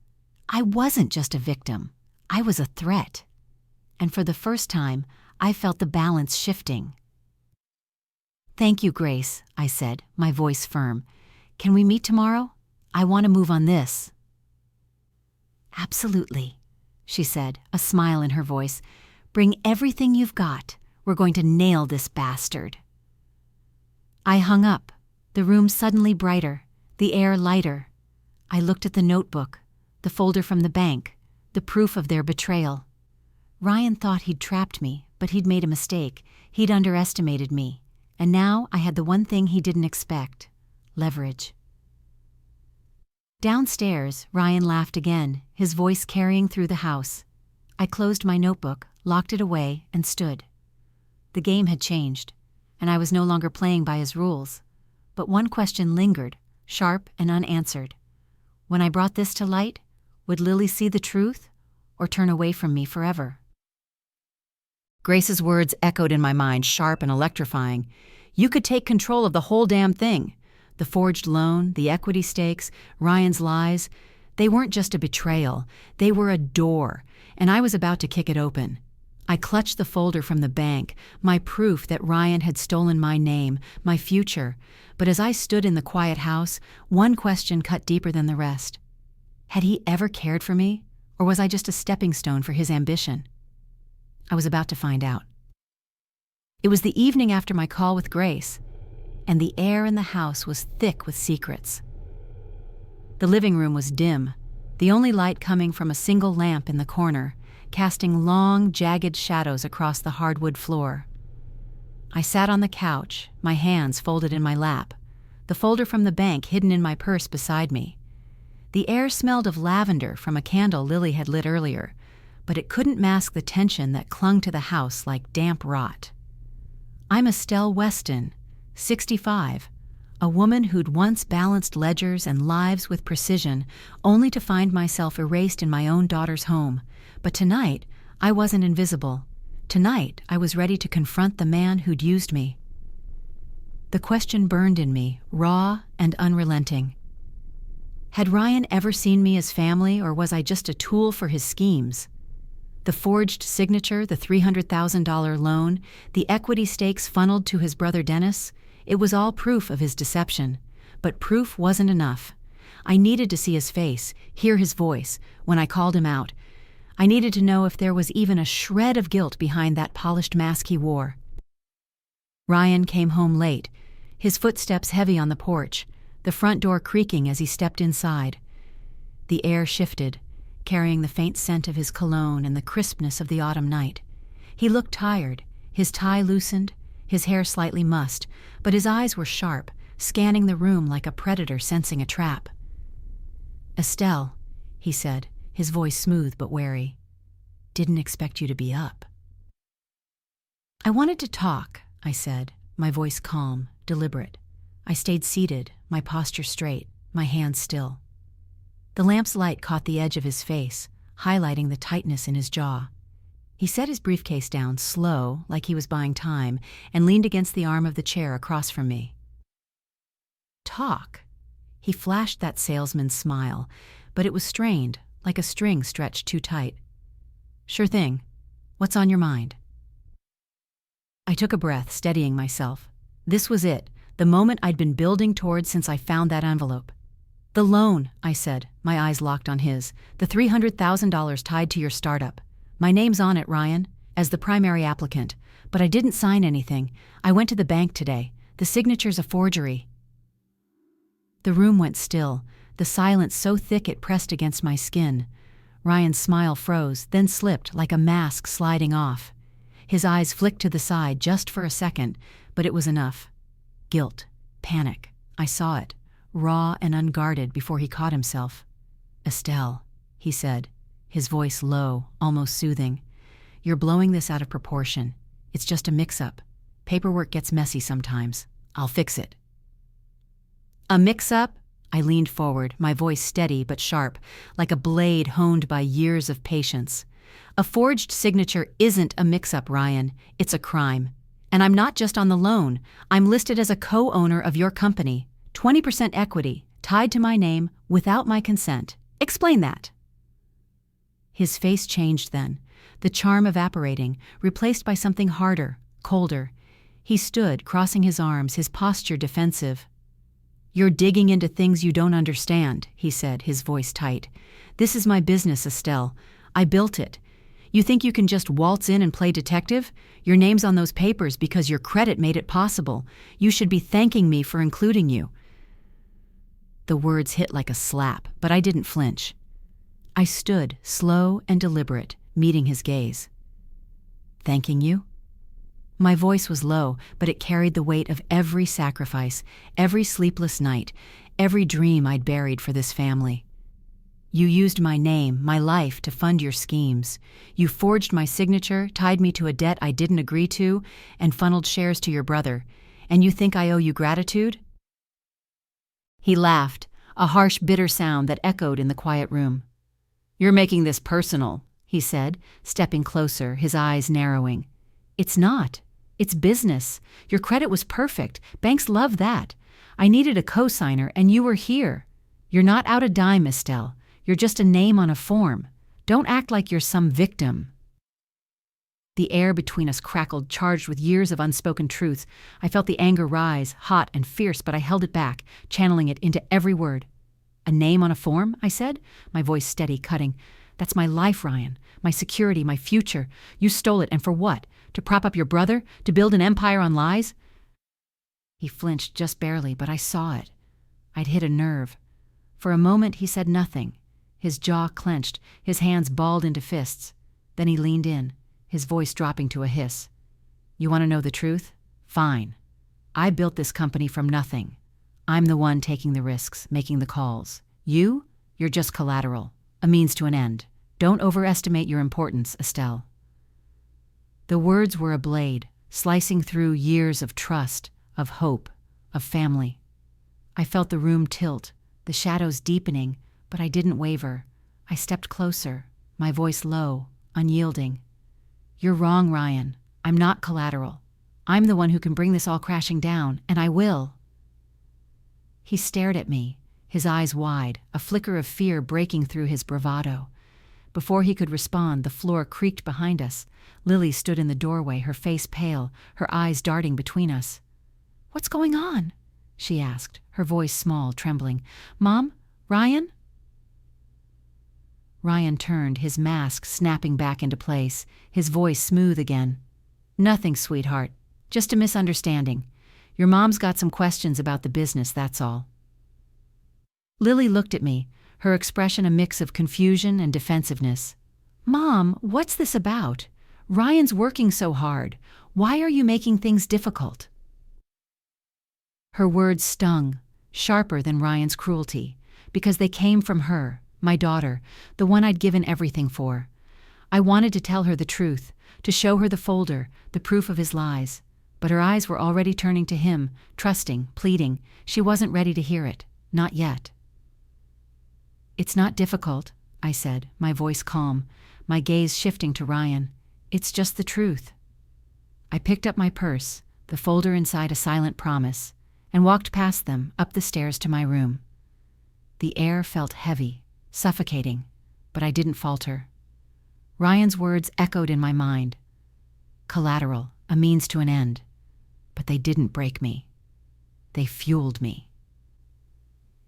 I wasn't just a victim. I was a threat. And for the first time, I felt the balance shifting. "Thank you, Grace," I said, my voice firm. "Can we meet tomorrow? I want to move on this." "Absolutely," she said, a smile in her voice. "Bring everything you've got. We're going to nail this bastard." I hung up, the room suddenly brighter, the air lighter. I looked at the notebook, the folder from the bank, the proof of their betrayal. Ryan thought he'd trapped me, but he'd made a mistake. He'd underestimated me. And now I had the one thing he didn't expect: leverage. Downstairs, Ryan laughed again, his voice carrying through the house. I closed my notebook, locked it away, and stood. The game had changed, and I was no longer playing by his rules. But one question lingered, sharp and unanswered. When I brought this to light, would Lily see the truth or turn away from me forever? Grace's words echoed in my mind, sharp and electrifying. You could take control of the whole damn thing. The forged loan, the equity stakes, Ryan's lies. They weren't just a betrayal. They were a door, and I was about to kick it open. I clutched the folder from the bank, my proof that Ryan had stolen my name, my future. But as I stood in the quiet house, one question cut deeper than the rest. Had he ever cared for me, or was I just a stepping stone for his ambition? I was about to find out. It was the evening after my call with Grace, and the air in the house was thick with secrets. The living room was dim, the only light coming from a single lamp in the corner, casting long, jagged shadows across the hardwood floor. I sat on the couch, my hands folded in my lap, the folder from the bank hidden in my purse beside me. The air smelled of lavender from a candle Lily had lit earlier, but it couldn't mask the tension that clung to the house like damp rot. I'm Estelle Weston, 65, a woman who'd once balanced ledgers and lives with precision, only to find myself erased in my own daughter's home. But tonight, I wasn't invisible. Tonight, I was ready to confront the man who'd used me. The question burned in me, raw and unrelenting. Had Ryan ever seen me as family, or was I just a tool for his schemes? The forged signature, the $300,000 loan, the equity stakes funneled to his brother Dennis, it was all proof of his deception. But proof wasn't enough. I needed to see his face, hear his voice, when I called him out. I needed to know if there was even a shred of guilt behind that polished mask he wore. Ryan came home late, his footsteps heavy on the porch, the front door creaking as he stepped inside. The air shifted, carrying the faint scent of his cologne and the crispness of the autumn night. He looked tired, his tie loosened, his hair slightly mussed, but his eyes were sharp, scanning the room like a predator sensing a trap. "Estelle," he said, his voice smooth but wary. "Didn't expect you to be up." "I wanted to talk," I said, my voice calm, deliberate. I stayed seated, my posture straight, my hands still. The lamp's light caught the edge of his face, highlighting the tightness in his jaw. He set his briefcase down, slow, like he was buying time, and leaned against the arm of the chair across from me. "Talk?" He flashed that salesman's smile, but it was strained, like a string stretched too tight. "Sure thing. What's on your mind?" I took a breath, steadying myself. This was it, the moment I'd been building toward since I found that envelope. "The loan," I said, my eyes locked on his. "The $300,000 tied to your startup. My name's on it, Ryan, as the primary applicant, but I didn't sign anything. I went to the bank today. The signature's a forgery." The room went still, the silence so thick it pressed against my skin. Ryan's smile froze, then slipped like a mask sliding off. His eyes flicked to the side just for a second, but it was enough. Guilt, panic. I saw it, raw and unguarded before he caught himself. "Estelle," he said, his voice low, almost soothing. "You're blowing this out of proportion. It's just a mix-up. Paperwork gets messy sometimes. I'll fix it." "A mix-up?" I leaned forward, my voice steady but sharp, like a blade honed by years of patience. "A forged signature isn't a mix-up, Ryan. It's a crime. And I'm not just on the loan. I'm listed as a co-owner of your company. 20% equity, tied to my name, without my consent. Explain that." His face changed then, the charm evaporating, replaced by something harder, colder. He stood, crossing his arms, his posture defensive. "You're digging into things you don't understand," he said, his voice tight. "This is my business, Estelle. I built it. You think you can just waltz in and play detective? Your name's on those papers because your credit made it possible. You should be thanking me for including you." The words hit like a slap, but I didn't flinch. I stood, slow and deliberate, meeting his gaze. "Thanking you?" My voice was low, but it carried the weight of every sacrifice, every sleepless night, every dream I'd buried for this family. "You used my name, my life, to fund your schemes. You forged my signature, tied me to a debt I didn't agree to, and funneled shares to your brother. And you think I owe you gratitude?" He laughed, a harsh, bitter sound that echoed in the quiet room. "You're making this personal," he said, stepping closer, his eyes narrowing. "It's not. It's business. Your credit was perfect. Banks love that. I needed a co-signer, and you were here. You're not out a dime, Estelle. You're just a name on a form. Don't act like you're some victim." The air between us crackled, charged with years of unspoken truths. I felt the anger rise, hot and fierce, but I held it back, channeling it into every word. "A name on a form?" I said, my voice steady, cutting. "That's my life, Ryan. My security, my future. You stole it, and for what? To prop up your brother? To build an empire on lies?" He flinched just barely, but I saw it. I'd hit a nerve. For a moment he said nothing. His jaw clenched, his hands balled into fists. Then he leaned in, his voice dropping to a hiss. "You want to know the truth? Fine. I built this company from nothing. I'm the one taking the risks, making the calls. You're just collateral, a means to an end. Don't overestimate your importance, Estelle." The words were a blade, slicing through years of trust, of hope, of family. I felt the room tilt, the shadows deepening, but I didn't waver. I stepped closer, my voice low, unyielding. "You're wrong, Ryan. I'm not collateral. I'm the one who can bring this all crashing down, and I will." He stared at me, his eyes wide, a flicker of fear breaking through his bravado. Before he could respond, the floor creaked behind us. Lily stood in the doorway, her face pale, her eyes darting between us. "What's going on?" she asked, her voice small, trembling. "Mom? Ryan?" Ryan turned, his mask snapping back into place, his voice smooth again. "Nothing, sweetheart. Just a misunderstanding. Your mom's got some questions about the business, that's all." Lily looked at me, her expression a mix of confusion and defensiveness. "Mom, what's this about? Ryan's working so hard. Why are you making things difficult?" Her words stung, sharper than Ryan's cruelty, because they came from her, my daughter, the one I'd given everything for. I wanted to tell her the truth, to show her the folder, the proof of his lies. But her eyes were already turning to him, trusting, pleading. She wasn't ready to hear it. Not yet. "It's not difficult," I said, my voice calm, my gaze shifting to Ryan. "It's just the truth." I picked up my purse, the folder inside a silent promise, and walked past them, up the stairs to my room. The air felt heavy, suffocating, but I didn't falter. Ryan's words echoed in my mind. Collateral, a means to an end. But they didn't break me. They fueled me.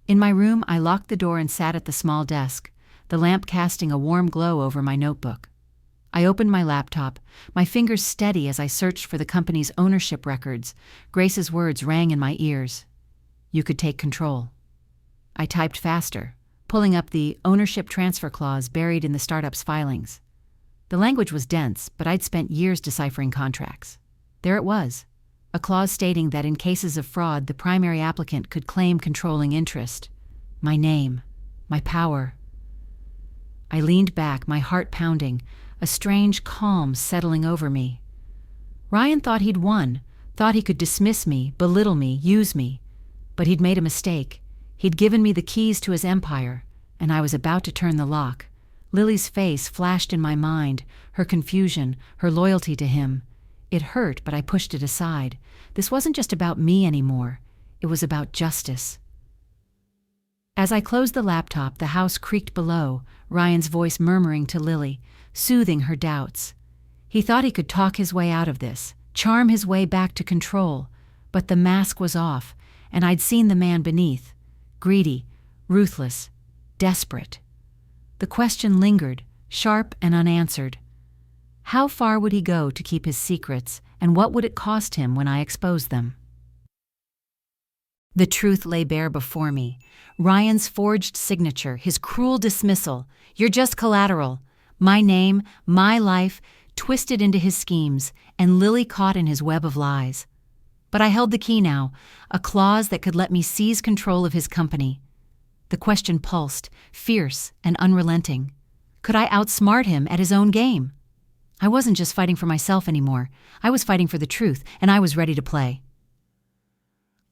In my room, I locked the door and sat at the small desk, the lamp casting a warm glow over my notebook. I opened my laptop, my fingers steady as I searched for the company's ownership records. Grace's words rang in my ears. "You could take control." I typed faster, pulling up the ownership transfer clause buried in the startup's filings. The language was dense, but I'd spent years deciphering contracts. There it was, a clause stating that in cases of fraud, the primary applicant could claim controlling interest. My name, my power. I leaned back, my heart pounding, a strange calm settling over me. Ryan thought he'd won, thought he could dismiss me, belittle me, use me. But he'd made a mistake. He'd given me the keys to his empire, and I was about to turn the lock. Lily's face flashed in my mind, her confusion, her loyalty to him. It hurt, but I pushed it aside. This wasn't just about me anymore. It was about justice. As I closed the laptop, the house creaked below, Ryan's voice murmuring to Lily, soothing her doubts. He thought he could talk his way out of this, charm his way back to control, but the mask was off, and I'd seen the man beneath, greedy, ruthless, desperate. The question lingered, sharp and unanswered. How far would he go to keep his secrets, and what would it cost him when I exposed them? The truth lay bare before me. Ryan's forged signature, his cruel dismissal. "You're just collateral." My name, my life, twisted into his schemes, and Lily caught in his web of lies. But I held the key now, a clause that could let me seize control of his company. The question pulsed, fierce and unrelenting. Could I outsmart him at his own game? I wasn't just fighting for myself anymore. I was fighting for the truth, and I was ready to play.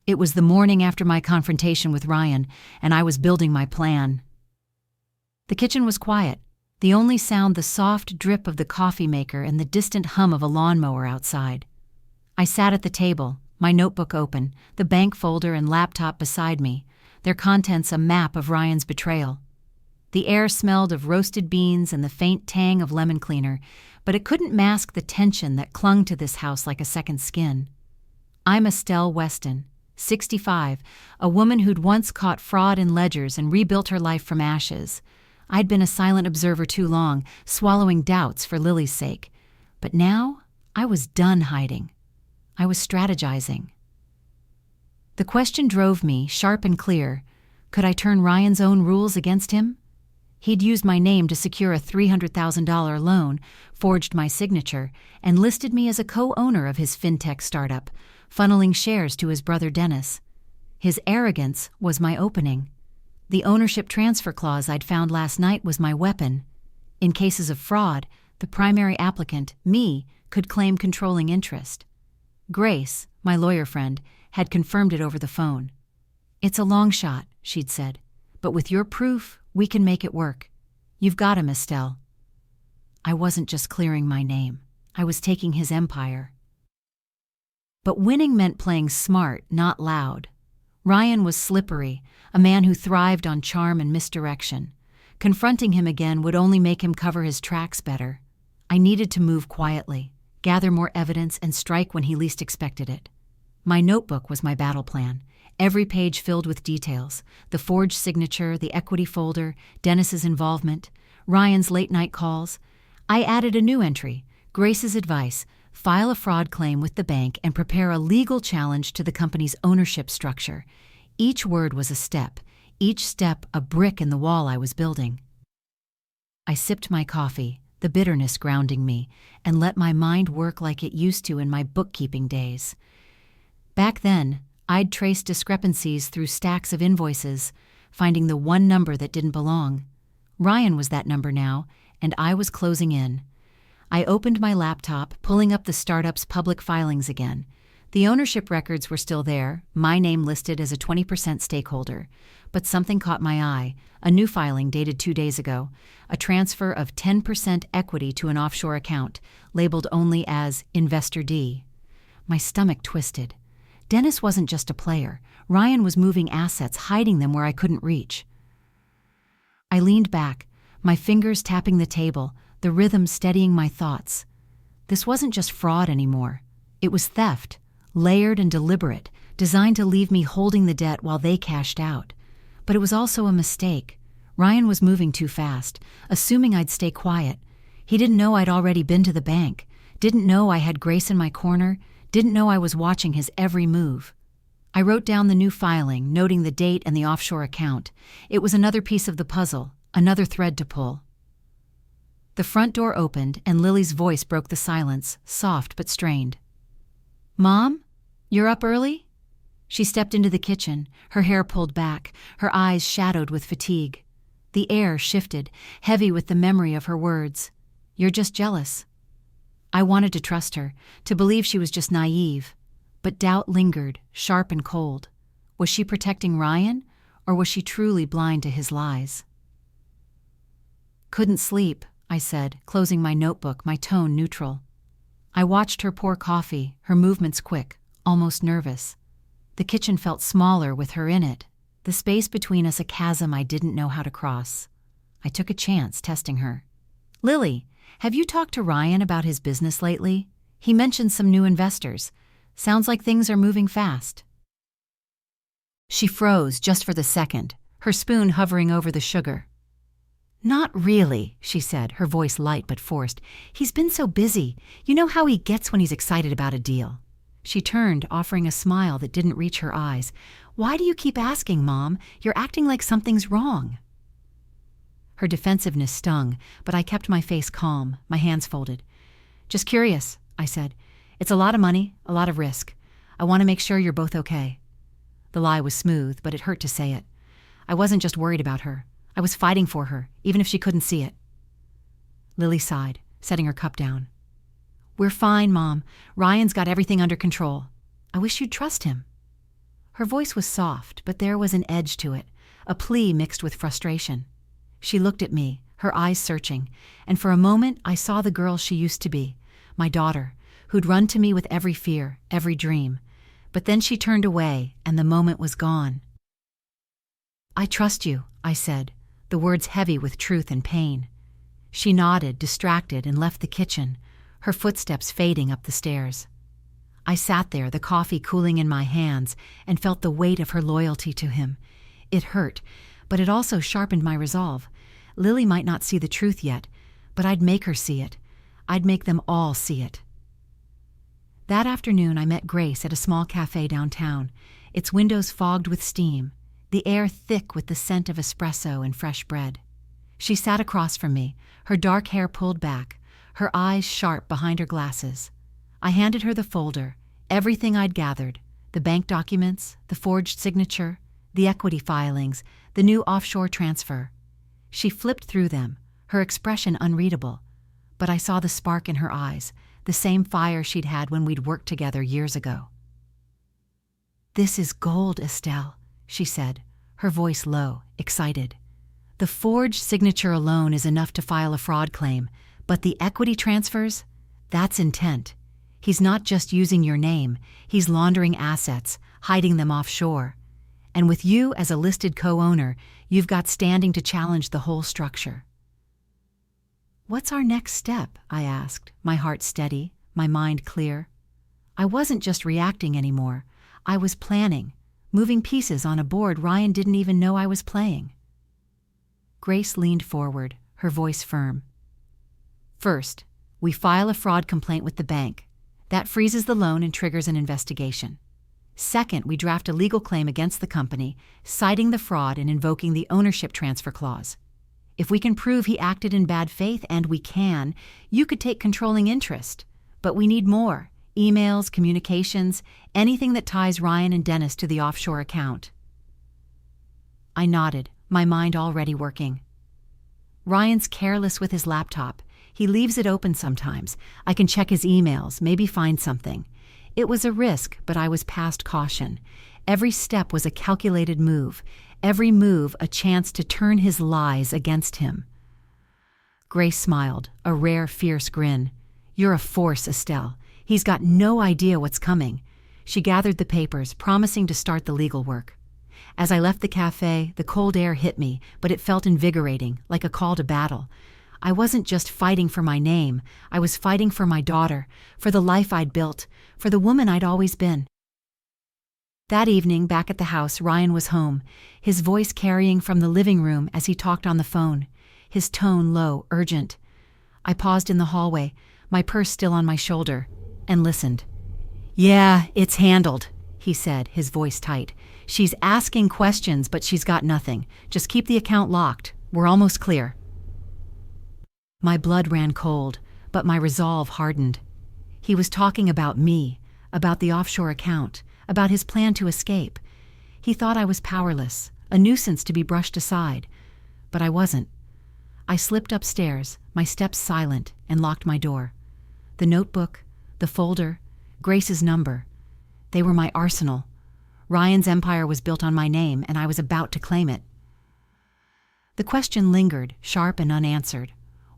It was the morning after my confrontation with Ryan, and I was building my plan. The kitchen was quiet, the only sound the soft drip of the coffee maker and the distant hum of a lawnmower outside. I sat at the table, my notebook open, the bank folder and laptop beside me, their contents a map of Ryan's betrayal. The air smelled of roasted beans and the faint tang of lemon cleaner, but it couldn't mask the tension that clung to this house like a second skin. I'm Estelle Weston, 65, a woman who'd once caught fraud in ledgers and rebuilt her life from ashes. I'd been a silent observer too long, swallowing doubts for Lily's sake. But now, I was done hiding. I was strategizing. The question drove me, sharp and clear. Could I turn Ryan's own rules against him? He'd used my name to secure a $300,000 loan, forged my signature, and listed me as a co-owner of his fintech startup, funneling shares to his brother Dennis. His arrogance was my opening. The ownership transfer clause I'd found last night was my weapon. In cases of fraud, the primary applicant, me, could claim controlling interest. Grace, my lawyer friend, had confirmed it over the phone. "It's a long shot," she'd said, "but with your proof, we can make it work. You've got him, Estelle." I wasn't just clearing my name. I was taking his empire. But winning meant playing smart, not loud. Ryan was slippery, a man who thrived on charm and misdirection. Confronting him again would only make him cover his tracks better. I needed to move quietly, gather more evidence, and strike when he least expected it. My notebook was my battle plan, every page filled with details: the forged signature, the equity folder, Dennis's involvement, Ryan's late-night calls. I added a new entry: Grace's advice: file a fraud claim with the bank and prepare a legal challenge to the company's ownership structure. Each word was a step, each step a brick in the wall I was building. I sipped my coffee, the bitterness grounding me, and let my mind work like it used to in my bookkeeping days. Back then, I'd trace discrepancies through stacks of invoices, finding the one number that didn't belong. Ryan was that number now, and I was closing in. I opened my laptop, pulling up the startup's public filings again. The ownership records were still there, my name listed as a 20% stakeholder. But something caught my eye: a new filing dated 2 days ago, a transfer of 10% equity to an offshore account, labeled only as Investor D. My stomach twisted. Dennis wasn't just a player. Ryan was moving assets, hiding them where I couldn't reach. I leaned back, my fingers tapping the table, the rhythm steadying my thoughts. This wasn't just fraud anymore. It was theft, layered and deliberate, designed to leave me holding the debt while they cashed out. But it was also a mistake. Ryan was moving too fast, assuming I'd stay quiet. He didn't know I'd already been to the bank, didn't know I had Grace in my corner, didn't know I was watching his every move. I wrote down the new filing, noting the date and the offshore account. It was another piece of the puzzle, another thread to pull. The front door opened, and Lily's voice broke the silence, soft but strained. "Mom, you're up early?" She stepped into the kitchen, her hair pulled back, her eyes shadowed with fatigue. The air shifted, heavy with the memory of her words. "You're just jealous." I wanted to trust her, to believe she was just naive. But doubt lingered, sharp and cold. Was she protecting Ryan, or was she truly blind to his lies? "Couldn't sleep," I said, closing my notebook, my tone neutral. I watched her pour coffee, her movements quick, almost nervous. The kitchen felt smaller with her in it, the space between us a chasm I didn't know how to cross. I took a chance, testing her. "Lily, have you talked to Ryan about his business lately? He mentioned some new investors. Sounds like things are moving fast." She froze just for the second, her spoon hovering over the sugar. "Not really," she said, her voice light but forced. "He's been so busy. You know how he gets when he's excited about a deal." She turned, offering a smile that didn't reach her eyes. "Why do you keep asking, Mom? You're acting like something's wrong." Her defensiveness stung, but I kept my face calm, my hands folded. "Just curious," I said. "It's a lot of money, a lot of risk. I want to make sure you're both okay." The lie was smooth, but it hurt to say it. I wasn't just worried about her. I was fighting for her, even if she couldn't see it. Lily sighed, setting her cup down. "We're fine, Mom. Ryan's got everything under control. I wish you'd trust him." Her voice was soft, but there was an edge to it, a plea mixed with frustration. She looked at me, her eyes searching, and for a moment I saw the girl she used to be, my daughter, who'd run to me with every fear, every dream. But then she turned away, and the moment was gone. "I trust you," I said, the words heavy with truth and pain. She nodded, distracted, and left the kitchen, her footsteps fading up the stairs. I sat there, the coffee cooling in my hands, and felt the weight of her loyalty to him. It hurt, but it also sharpened my resolve. Lily might not see the truth yet, but I'd make her see it. I'd make them all see it. That afternoon I met Grace at a small cafe downtown, its windows fogged with steam, the air thick with the scent of espresso and fresh bread. She sat across from me, her dark hair pulled back, her eyes sharp behind her glasses. I handed her the folder, everything I'd gathered, the bank documents, the forged signature, the equity filings, the new offshore transfer. She flipped through them, her expression unreadable, but I saw the spark in her eyes, the same fire she'd had when we'd worked together years ago. "This is gold, Estelle," she said, her voice low, excited. "The forged signature alone is enough to file a fraud claim, but the equity transfers, That's intent. He's not just using your name, he's laundering assets, hiding them offshore. And with you as a listed co-owner, you've got standing to challenge the whole structure. What's our next step? I asked, my heart steady, my mind clear. I wasn't just reacting anymore. I was planning, moving pieces on a board Ryan didn't even know I was playing. Grace leaned forward, her voice firm. First, we file a fraud complaint with the bank. That freezes the loan and triggers an investigation. Second, we draft a legal claim against the company, citing the fraud and invoking the ownership transfer clause. If we can prove he acted in bad faith, and we can, you could take controlling interest. But we need more: emails, communications, anything that ties Ryan and Dennis to the offshore account. I nodded, my mind already working. Ryan's careless with his laptop. He leaves it open sometimes. I can check his emails, maybe find something. It was a risk, but I was past caution. Every step was a calculated move. Every move a chance to turn his lies against him. Grace smiled, a rare, fierce grin. You're a force, Estelle. He's got no idea what's coming. She gathered the papers, promising to start the legal work. As I left the cafe, the cold air hit me, but it felt invigorating, like a call to battle. I wasn't just fighting for my name. I was fighting for my daughter, for the life I'd built, for the woman I'd always been. That evening, back at the house, Ryan was home, his voice carrying from the living room as he talked on the phone, his tone low, urgent. I paused in the hallway, my purse still on my shoulder, and listened. "Yeah, it's handled," he said, his voice tight. "She's asking questions, but she's got nothing. Just keep the account locked. We're almost clear." My blood ran cold, but my resolve hardened. He was talking about me, about the offshore account, about his plan to escape. He thought I was powerless, a nuisance to be brushed aside. But I wasn't. I slipped upstairs, my steps silent, and locked my door. The notebook, the folder, Grace's number. They were my arsenal. Ryan's empire was built on my name, and I was about to claim it. The question lingered, sharp and unanswered.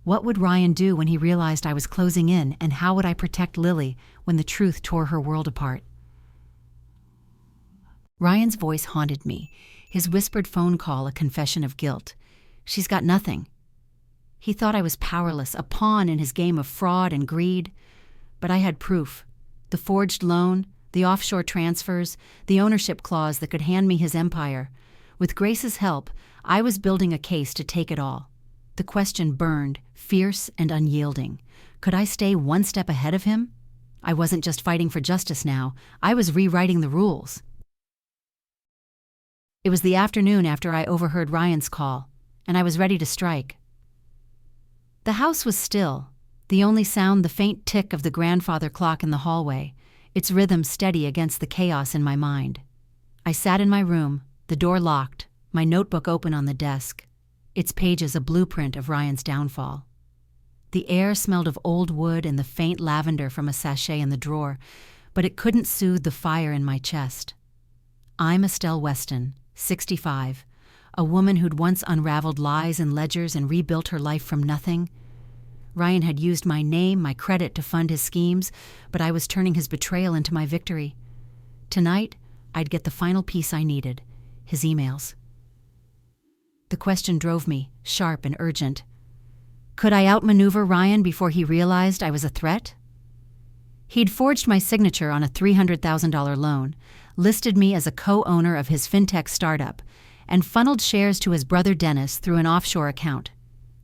What would Ryan do when he realized I was closing in, and how would I protect Lily when the truth tore her world apart? Ryan's voice haunted me, his whispered phone call a confession of guilt. She's got nothing. He thought I was powerless, a pawn in his game of fraud and greed. But I had proof. The forged loan, the offshore transfers, the ownership clause that could hand me his empire. With Grace's help, I was building a case to take it all. The question burned, fierce and unyielding. Could I stay one step ahead of him? I wasn't just fighting for justice now. I was rewriting the rules. It was the afternoon after I overheard Ryan's call, and I was ready to strike. The house was still, the only sound the faint tick of the grandfather clock in the hallway, its rhythm steady against the chaos in my mind. I sat in my room, the door locked, my notebook open on the desk, its pages a blueprint of Ryan's downfall. The air smelled of old wood and the faint lavender from a sachet in the drawer, but it couldn't soothe the fire in my chest. I'm Estelle Weston, 65, a woman who'd once unraveled lies and ledgers and rebuilt her life from nothing. Ryan had used my name, my credit to fund his schemes, but I was turning his betrayal into my victory. Tonight, I'd get the final piece I needed, his emails. The question drove me, sharp and urgent. Could I outmaneuver Ryan before he realized I was a threat? He'd forged my signature on a $300,000 loan, listed me as a co-owner of his fintech startup, and funneled shares to his brother Dennis through an offshore account.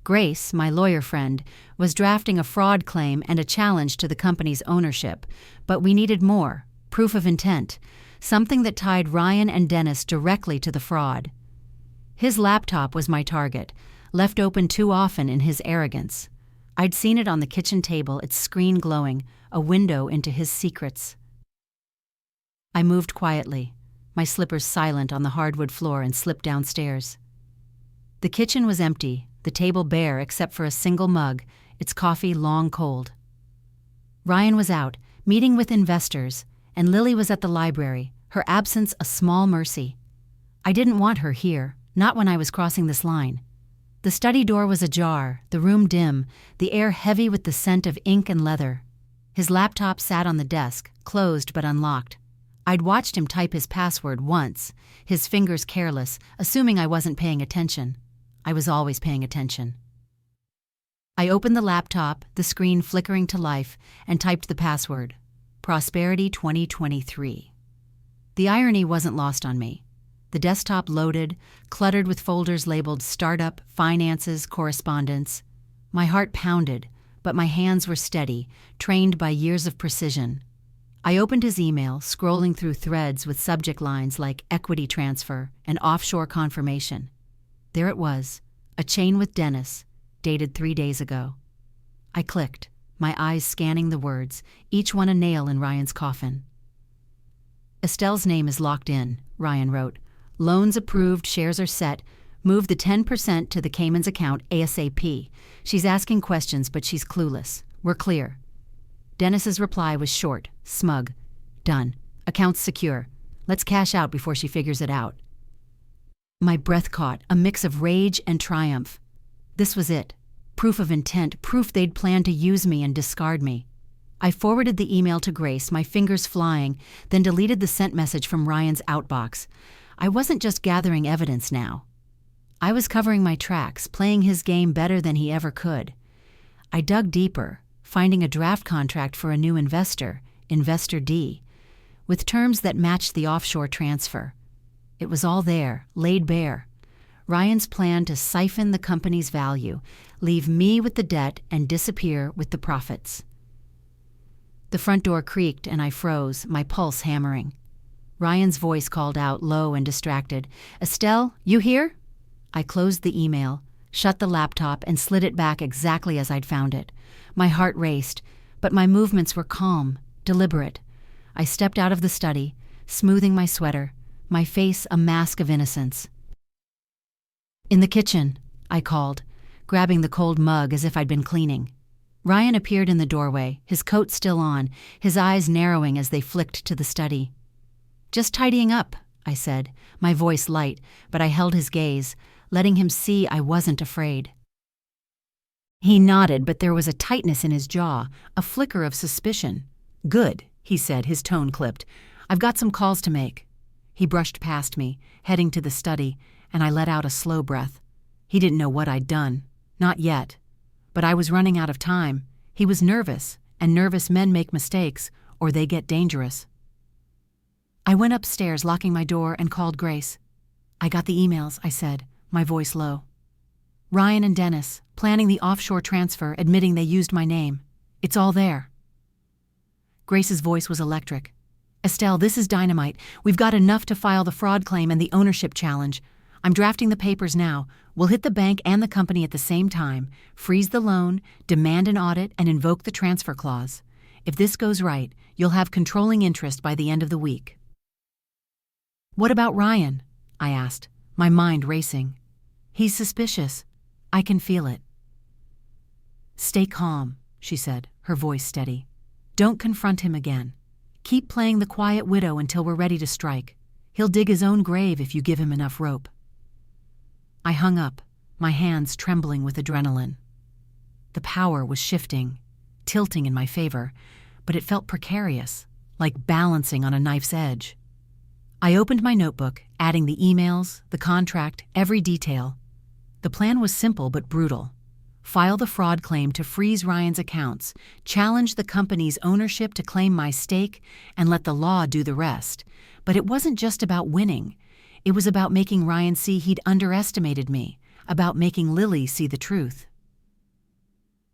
Grace, my lawyer friend, was drafting a fraud claim and a challenge to the company's ownership, but we needed more, proof of intent, something that tied Ryan and Dennis directly to the fraud. His laptop was my target, left open too often in his arrogance. I'd seen it on the kitchen table, its screen glowing, a window into his secrets. I moved quietly, my slippers silent on the hardwood floor, and slipped downstairs. The kitchen was empty, the table bare except for a single mug, its coffee long cold. Ryan was out, meeting with investors, and Lily was at the library, her absence a small mercy. I didn't want her here, not when I was crossing this line. The study door was ajar, the room dim, the air heavy with the scent of ink and leather. His laptop sat on the desk, closed but unlocked. I'd watched him type his password once, his fingers careless, assuming I wasn't paying attention. I was always paying attention. I opened the laptop, the screen flickering to life, and typed the password, Prosperity 2023. The irony wasn't lost on me. The desktop loaded, cluttered with folders labeled Startup, Finances, Correspondence. My heart pounded, but my hands were steady, trained by years of precision. I opened his email, scrolling through threads with subject lines like equity transfer and offshore confirmation. There it was, a chain with Dennis, dated 3 days ago. I clicked, my eyes scanning the words, each one a nail in Ryan's coffin. Estelle's name is locked in, Ryan wrote. Loans approved, shares are set. Move the 10% to the Cayman's account ASAP. She's asking questions, but she's clueless. We're clear. Dennis's reply was short, smug. Done. Account's secure. Let's cash out before she figures it out. My breath caught, a mix of rage and triumph. This was it. Proof of intent, proof they'd planned to use me and discard me. I forwarded the email to Grace, my fingers flying, then deleted the sent message from Ryan's outbox. I wasn't just gathering evidence now. I was covering my tracks, playing his game better than he ever could. I dug deeper, finding a draft contract for a new investor, Investor D, with terms that matched the offshore transfer. It was all there, laid bare. Ryan's plan to siphon the company's value, leave me with the debt and disappear with the profits. The front door creaked and I froze, my pulse hammering. Ryan's voice called out, low and distracted. Estelle, you here? I closed the email, shut the laptop, and slid it back exactly as I'd found it. My heart raced, but my movements were calm, deliberate. I stepped out of the study, smoothing my sweater, my face a mask of innocence. In the kitchen, I called, grabbing the cold mug as if I'd been cleaning. Ryan appeared in the doorway, his coat still on, his eyes narrowing as they flicked to the study. Just tidying up, I said, my voice light, but I held his gaze, letting him see I wasn't afraid. He nodded, but there was a tightness in his jaw, a flicker of suspicion. Good, he said, his tone clipped. I've got some calls to make. He brushed past me, heading to the study, and I let out a slow breath. He didn't know what I'd done. Not yet. But I was running out of time. He was nervous, and nervous men make mistakes, or they get dangerous. I went upstairs, locking my door, and called Grace. I got the emails, I said, my voice low. Ryan and Dennis, planning the offshore transfer, admitting they used my name. It's all there. Grace's voice was electric. Estelle, this is dynamite. We've got enough to file the fraud claim and the ownership challenge. I'm drafting the papers now. We'll hit the bank and the company at the same time, freeze the loan, demand an audit, and invoke the transfer clause. If this goes right, you'll have controlling interest by the end of the week. What about Ryan? I asked, my mind racing. He's suspicious. I can feel it. Stay calm, she said, her voice steady. Don't confront him again. Keep playing the quiet widow until we're ready to strike. He'll dig his own grave if you give him enough rope. I hung up, my hands trembling with adrenaline. The power was shifting, tilting in my favor, but it felt precarious, like balancing on a knife's edge. I opened my notebook, adding the emails, the contract, every detail. The plan was simple but brutal. File the fraud claim to freeze Ryan's accounts, challenge the company's ownership to claim my stake, and let the law do the rest. But it wasn't just about winning. It was about making Ryan see he'd underestimated me, about making Lily see the truth.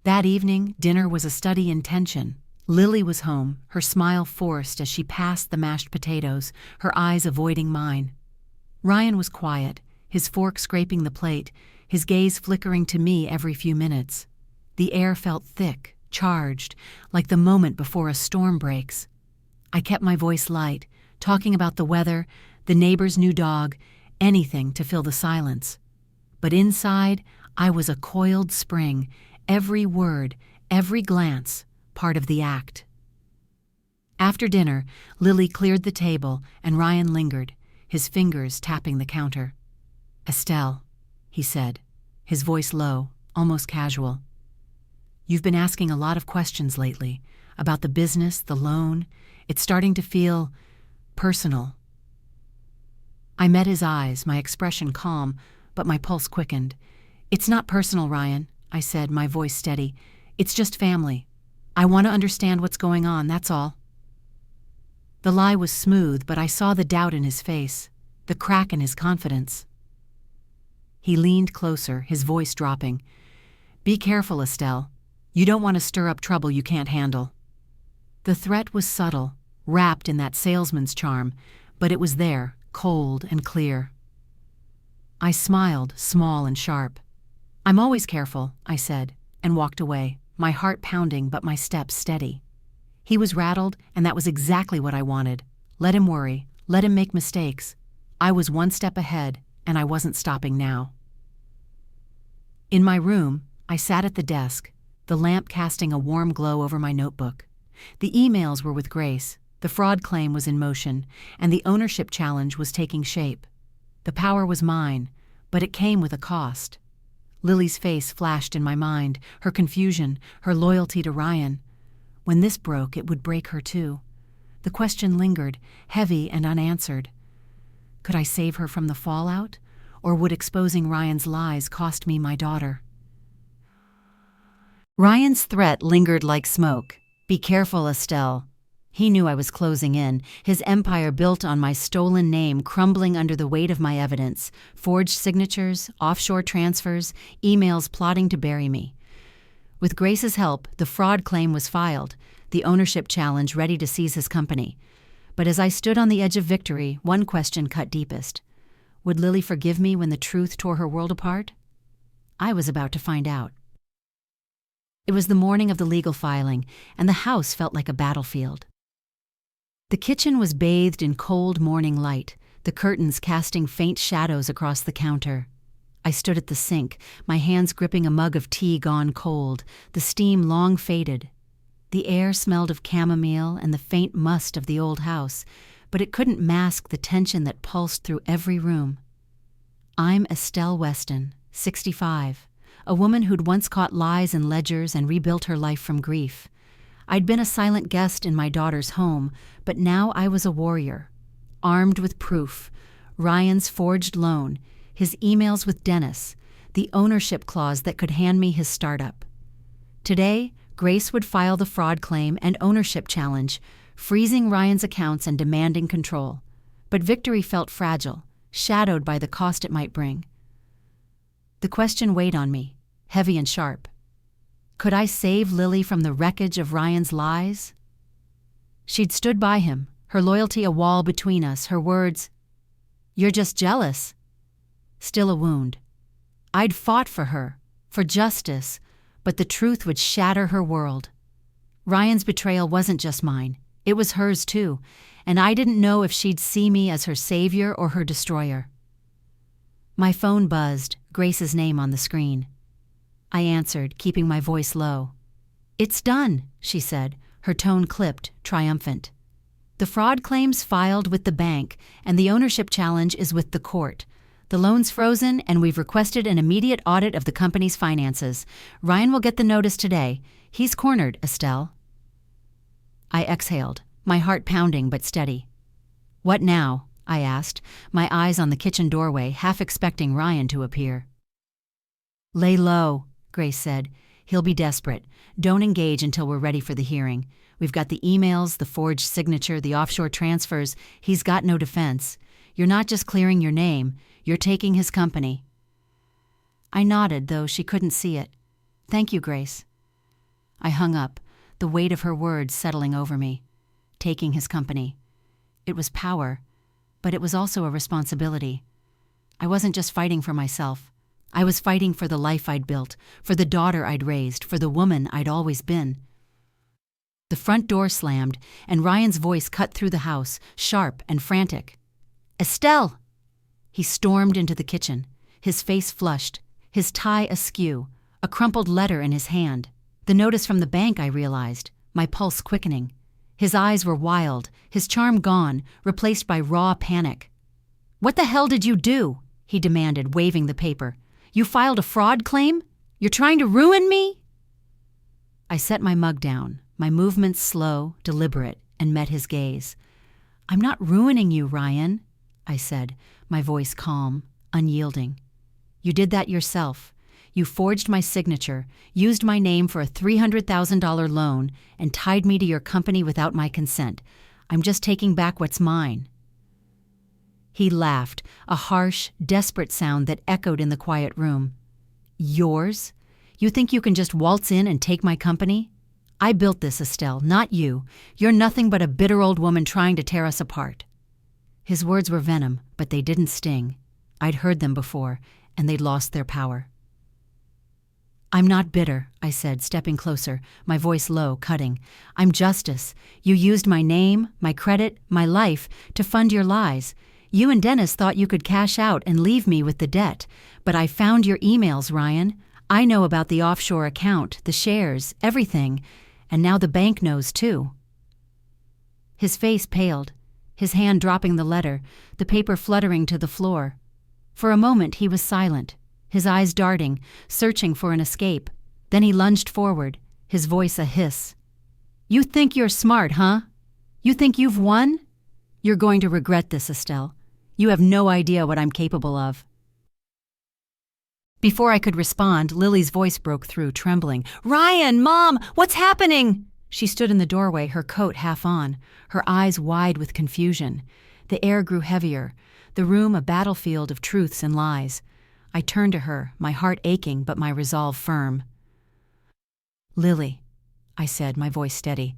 That evening, dinner was a study in tension. Lily was home, her smile forced as she passed the mashed potatoes, her eyes avoiding mine. Ryan was quiet, his fork scraping the plate, his gaze flickering to me every few minutes. The air felt thick, charged, like the moment before a storm breaks. I kept my voice light, talking about the weather, the neighbor's new dog, anything to fill the silence. But inside, I was a coiled spring, every word, every glance, part of the act. After dinner, Lily cleared the table and Ryan lingered, his fingers tapping the counter. Estelle, he said, his voice low, almost casual. You've been asking a lot of questions lately about the business, the loan. It's starting to feel personal. I met his eyes, my expression calm, but my pulse quickened. It's not personal, Ryan, I said, my voice steady. It's just family. I want to understand what's going on, that's all. The lie was smooth, but I saw the doubt in his face, the crack in his confidence. He leaned closer, his voice dropping. Be careful, Estelle. You don't want to stir up trouble you can't handle. The threat was subtle, wrapped in that salesman's charm, but it was there, cold and clear. I smiled, small and sharp. I'm always careful, I said, and walked away, my heart pounding but my steps steady. He was rattled, and that was exactly what I wanted. Let him worry, let him make mistakes. I was one step ahead, and I wasn't stopping now. In my room, I sat at the desk, the lamp casting a warm glow over my notebook. The emails were with Grace, the fraud claim was in motion, and the ownership challenge was taking shape. The power was mine, but it came with a cost. Lily's face flashed in my mind, her confusion, her loyalty to Ryan. When this broke, it would break her too. The question lingered, heavy and unanswered. Could I save her from the fallout, or would exposing Ryan's lies cost me my daughter? Ryan's threat lingered like smoke. Be careful, Estelle. He knew I was closing in, his empire built on my stolen name crumbling under the weight of my evidence, forged signatures, offshore transfers, emails plotting to bury me. With Grace's help, the fraud claim was filed, the ownership challenge ready to seize his company. But as I stood on the edge of victory, one question cut deepest. Would Lily forgive me when the truth tore her world apart? I was about to find out. It was the morning of the legal filing, and the house felt like a battlefield. The kitchen was bathed in cold morning light, the curtains casting faint shadows across the counter. I stood at the sink, my hands gripping a mug of tea gone cold, the steam long faded. The air smelled of chamomile and the faint must of the old house, but it couldn't mask the tension that pulsed through every room. I'm Estelle Weston, 65, a woman who'd once caught lies in ledgers and rebuilt her life from grief. I'd been a silent guest in my daughter's home, but now I was a warrior, armed with proof, Ryan's forged loan, his emails with Dennis, the ownership clause that could hand me his startup. Today, Grace would file the fraud claim and ownership challenge, freezing Ryan's accounts and demanding control. But victory felt fragile, shadowed by the cost it might bring. The question weighed on me, heavy and sharp. Could I save Lily from the wreckage of Ryan's lies? She'd stood by him, her loyalty a wall between us, her words, "You're just jealous," still a wound. I'd fought for her, for justice, but the truth would shatter her world. Ryan's betrayal wasn't just mine, it was hers too, and I didn't know if she'd see me as her savior or her destroyer. My phone buzzed, Grace's name on the screen. I answered, keeping my voice low. "It's done," she said, her tone clipped, triumphant. "The fraud claim's filed with the bank, and the ownership challenge is with the court. The loan's frozen, and we've requested an immediate audit of the company's finances. Ryan will get the notice today. He's cornered, Estelle." I exhaled, my heart pounding but steady. "What now?" I asked, my eyes on the kitchen doorway, half expecting Ryan to appear. "Lay low," Grace said. "He'll be desperate. Don't engage until we're ready for the hearing. We've got the emails, the forged signature, the offshore transfers. He's got no defense. You're not just clearing your name, you're taking his company." I nodded, though she couldn't see it. "Thank you, Grace." I hung up, the weight of her words settling over me. Taking his company. It was power, but it was also a responsibility. I wasn't just fighting for myself. I was fighting for the life I'd built, for the daughter I'd raised, for the woman I'd always been. The front door slammed, and Ryan's voice cut through the house, sharp and frantic. "Estelle!" He stormed into the kitchen, his face flushed, his tie askew, a crumpled letter in his hand. The notice from the bank, I realized, my pulse quickening. His eyes were wild, his charm gone, replaced by raw panic. "What the hell did you do?" he demanded, waving the paper. "You filed a fraud claim? You're trying to ruin me?" I set my mug down, my movements slow, deliberate, and met his gaze. "I'm not ruining you, Ryan," I said, my voice calm, unyielding. "You did that yourself. You forged my signature, used my name for a $300,000 loan, and tied me to your company without my consent. I'm just taking back what's mine." He laughed, a harsh, desperate sound that echoed in the quiet room. "Yours? You think you can just waltz in and take my company? I built this, Estelle, not you. You're nothing but a bitter old woman trying to tear us apart." His words were venom, but they didn't sting. I'd heard them before, and they'd lost their power. "I'm not bitter," I said, stepping closer, my voice low, cutting. "I'm justice. You used my name, my credit, my life to fund your lies. You and Dennis thought you could cash out and leave me with the debt. But I found your emails, Ryan. I know about the offshore account, the shares, everything. And now the bank knows too." His face paled, his hand dropping the letter, the paper fluttering to the floor. For a moment he was silent, his eyes darting, searching for an escape. Then he lunged forward, his voice a hiss. "You think you're smart, huh? You think you've won? You're going to regret this, Estelle. You have no idea what I'm capable of." Before I could respond, Lily's voice broke through, trembling. "Ryan, Mom, what's happening?" She stood in the doorway, her coat half on, her eyes wide with confusion. The air grew heavier, the room a battlefield of truths and lies. I turned to her, my heart aching but my resolve firm. "Lily," I said, my voice steady,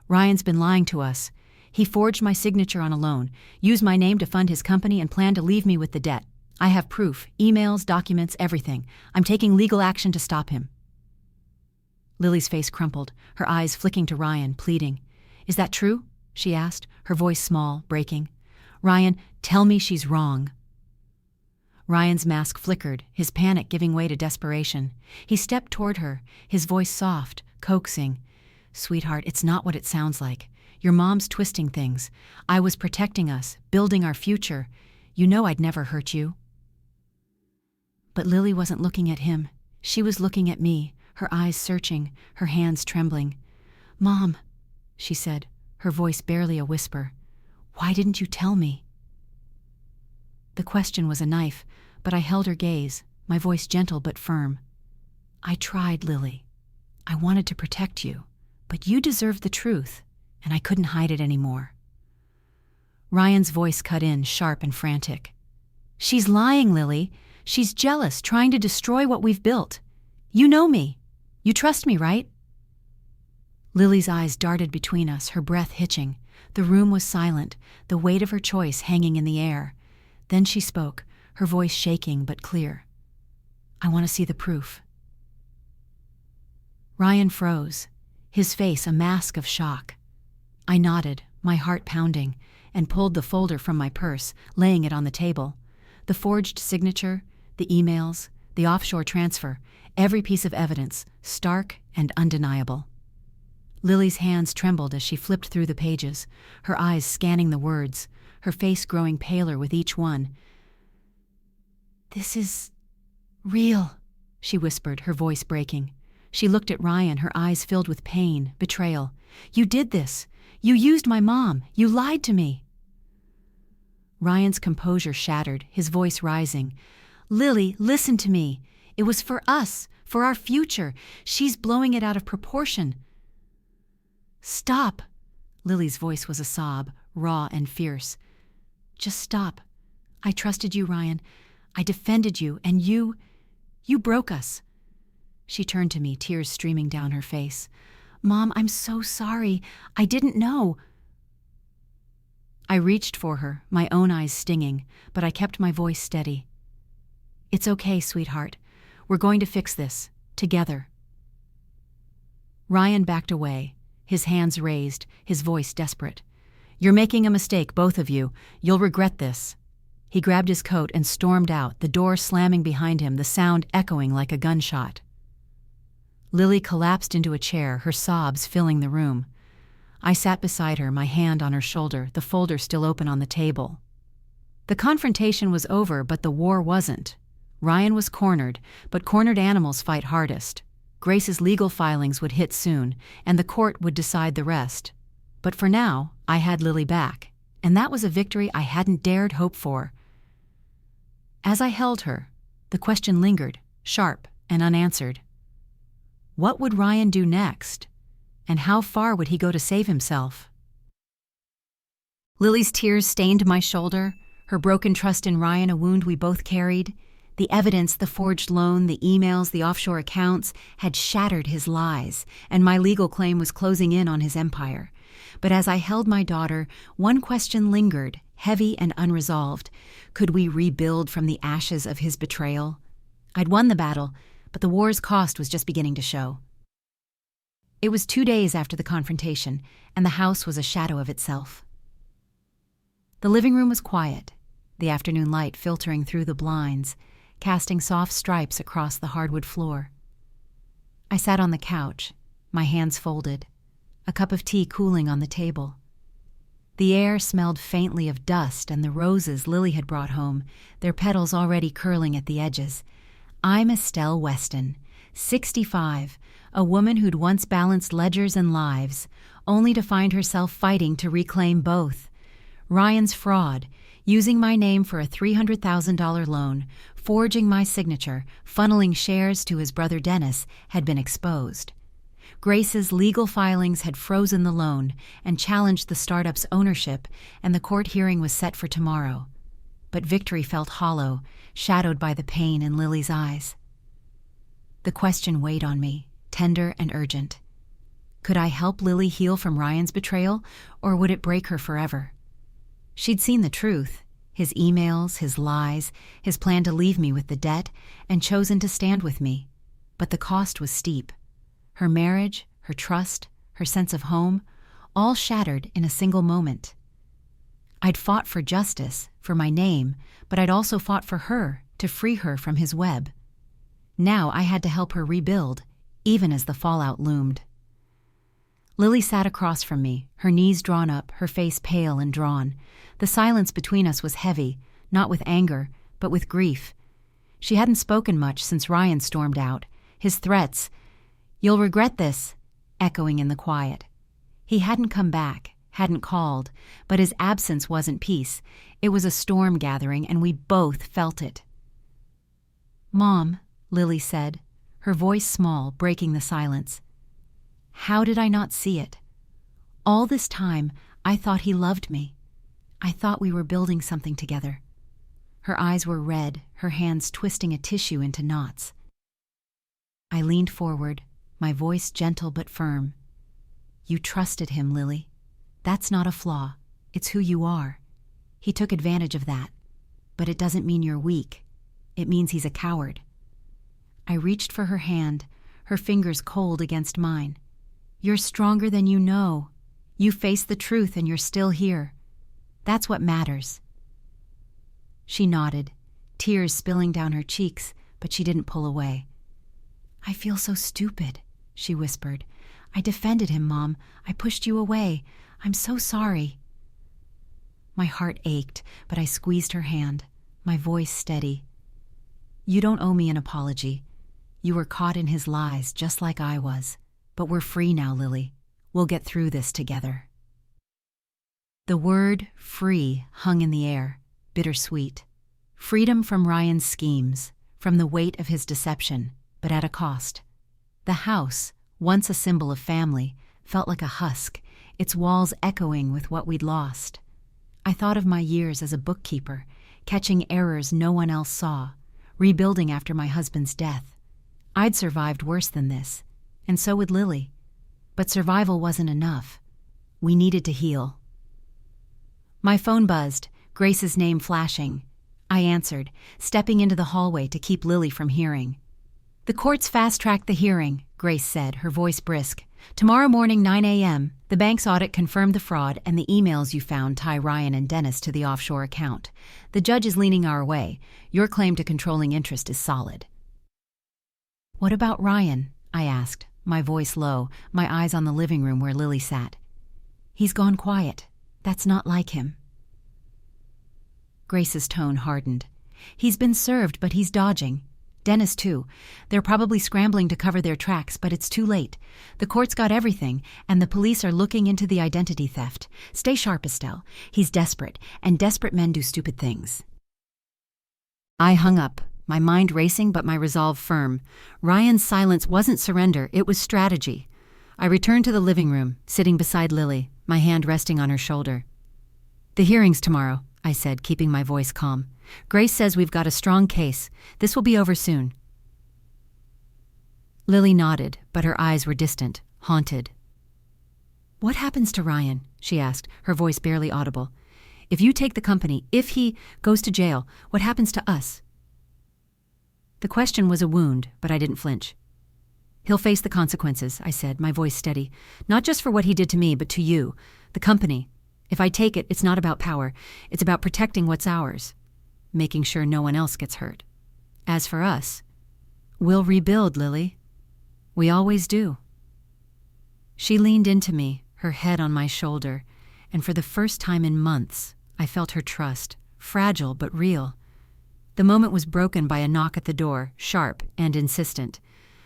"Ryan's been lying to us. He forged my signature on a loan, used my name to fund his company, and planned to leave me with the debt. I have proof, emails, documents, everything. I'm taking legal action to stop him." Lily's face crumpled, her eyes flicking to Ryan, pleading. "Is that true?" she asked, her voice small, breaking. "Ryan, tell me she's wrong." Ryan's mask flickered, his panic giving way to desperation. He stepped toward her, his voice soft, coaxing. "Sweetheart, it's not what it sounds like. Your mom's twisting things. I was protecting us, building our future. You know I'd never hurt you." But Lily wasn't looking at him. She was looking at me, her eyes searching, her hands trembling. "Mom," she said, her voice barely a whisper, "why didn't you tell me?" The question was a knife, but I held her gaze, my voice gentle but firm. "I tried, Lily. I wanted to protect you, but you deserved the truth, and I couldn't hide it anymore." Ryan's voice cut in, sharp and frantic. "She's lying, Lily. She's jealous, trying to destroy what we've built. You know me. You trust me, right?" Lily's eyes darted between us, her breath hitching. The room was silent, the weight of her choice hanging in the air. Then she spoke, her voice shaking but clear. "I want to see the proof." Ryan froze, his face a mask of shock. I nodded, my heart pounding, and pulled the folder from my purse, laying it on the table. The forged signature, the emails, the offshore transfer, every piece of evidence, stark and undeniable. Lily's hands trembled as she flipped through the pages, her eyes scanning the words, her face growing paler with each one. "This is real," she whispered, her voice breaking. She looked at Ryan, her eyes filled with pain, betrayal. "You did this. You used my mom. You lied to me." Ryan's composure shattered, his voice rising. "Lily, listen to me. It was for us, for our future. She's blowing it out of proportion." "Stop." Lily's voice was a sob, raw and fierce. "Just stop. I trusted you, Ryan. I defended you, and you broke us." She turned to me, tears streaming down her face. "Mom, I'm so sorry. I didn't know." I reached for her, my own eyes stinging, but I kept my voice steady. "It's okay, sweetheart. We're going to fix this, together." Ryan backed away, his hands raised, his voice desperate. "You're making a mistake, both of you. You'll regret this." He grabbed his coat and stormed out, the door slamming behind him, the sound echoing like a gunshot. Lily collapsed into a chair, her sobs filling the room. I sat beside her, my hand on her shoulder, the folder still open on the table. The confrontation was over, but the war wasn't. Ryan was cornered, but cornered animals fight hardest. Grace's legal filings would hit soon, and the court would decide the rest. But for now, I had Lily back, and that was a victory I hadn't dared hope for. As I held her, the question lingered, sharp and unanswered. What would Ryan do next? And how far would he go to save himself? Lily's tears stained my shoulder, her broken trust in Ryan a wound we both carried. The evidence, the forged loan, the emails, the offshore accounts, had shattered his lies, and my legal claim was closing in on his empire. But as I held my daughter, one question lingered, heavy and unresolved. Could we rebuild from the ashes of his betrayal? I'd won the battle, but the war's cost was just beginning to show. It was 2 days after the confrontation, and the house was a shadow of itself. The living room was quiet, the afternoon light filtering through the blinds, casting soft stripes across the hardwood floor. I sat on the couch, my hands folded, a cup of tea cooling on the table. The air smelled faintly of dust and the roses Lily had brought home, their petals already curling at the edges. I'm Estelle Weston, 65, a woman who'd once balanced ledgers and lives, only to find herself fighting to reclaim both. Ryan's fraud, using my name for a $300,000 loan, forging my signature, funneling shares to his brother Dennis, had been exposed. Grace's legal filings had frozen the loan and challenged the startup's ownership, and the court hearing was set for tomorrow. But victory felt hollow, shadowed by the pain in Lily's eyes. The question weighed on me, tender and urgent. Could I help Lily heal from Ryan's betrayal, or would it break her forever? She'd seen the truth, his emails, his lies, his plan to leave me with the debt, and chosen to stand with me. But the cost was steep. Her marriage, her trust, her sense of home, all shattered in a single moment. I'd fought for justice, for my name, but I'd also fought for her, to free her from his web. Now I had to help her rebuild, even as the fallout loomed. Lily sat across from me, her knees drawn up, her face pale and drawn. The silence between us was heavy, not with anger, but with grief. She hadn't spoken much since Ryan stormed out, his threats, "You'll regret this," echoing in the quiet. He hadn't come back, hadn't called, but his absence wasn't peace. It was a storm gathering, and we both felt it. "Mom," Lily said, her voice small, breaking the silence. How did I not see it? All this time, I thought he loved me. I thought we were building something together. Her eyes were red, her hands twisting a tissue into knots. I leaned forward, my voice gentle but firm. "You trusted him, Lily. That's not a flaw. It's who you are. He took advantage of that. But it doesn't mean you're weak. It means he's a coward." I reached for her hand, her fingers cold against mine. "You're stronger than you know. You faced the truth and you're still here. That's what matters." She nodded, tears spilling down her cheeks, but she didn't pull away. "I feel so stupid," she whispered. "I defended him, Mom. I pushed you away. I'm so sorry." My heart ached, but I squeezed her hand, my voice steady. "You don't owe me an apology. You were caught in his lies just like I was. But we're free now, Lily. We'll get through this together." The word free hung in the air, bittersweet. Freedom from Ryan's schemes, from the weight of his deception, but at a cost. The house, once a symbol of family, felt like a husk, its walls echoing with what we'd lost. I thought of my years as a bookkeeper, catching errors no one else saw, rebuilding after my husband's death. I'd survived worse than this, and so would Lily. But survival wasn't enough. We needed to heal. My phone buzzed, Grace's name flashing. I answered, stepping into the hallway to keep Lily from hearing. "The court's fast-tracked the hearing," Grace said, her voice brisk. "Tomorrow morning, 9 a.m., the bank's audit confirmed the fraud, and the emails you found tie Ryan and Dennis to the offshore account. The judge is leaning our way. Your claim to controlling interest is solid." "What about Ryan?" I asked, my voice low, my eyes on the living room where Lily sat. "He's gone quiet. That's not like him." Grace's tone hardened. "He's been served, but he's dodging. Dennis, too. They're probably scrambling to cover their tracks, but it's too late. The court's got everything, and the police are looking into the identity theft. Stay sharp, Estelle. He's desperate, and desperate men do stupid things. I hung up, my mind racing but my resolve firm. Ryan's silence wasn't surrender, it was strategy. I returned to the living room, sitting beside Lily, my hand resting on her shoulder. "The hearing's tomorrow," I said, keeping my voice calm. "Grace says we've got a strong case. This will be over soon." Lily nodded, but her eyes were distant, haunted. "What happens to Ryan?" she asked, her voice barely audible. "If you take the company, if he goes to jail, what happens to us?" The question was a wound, but I didn't flinch. "He'll face the consequences," I said, my voice steady. "Not just for what he did to me, but to you, the company. If I take it, it's not about power. It's about protecting what's ours, making sure no one else gets hurt. As for us, we'll rebuild, Lily. We always do." She leaned into me, her head on my shoulder, and for the first time in months, I felt her trust, fragile but real. The moment was broken by a knock at the door, sharp and insistent.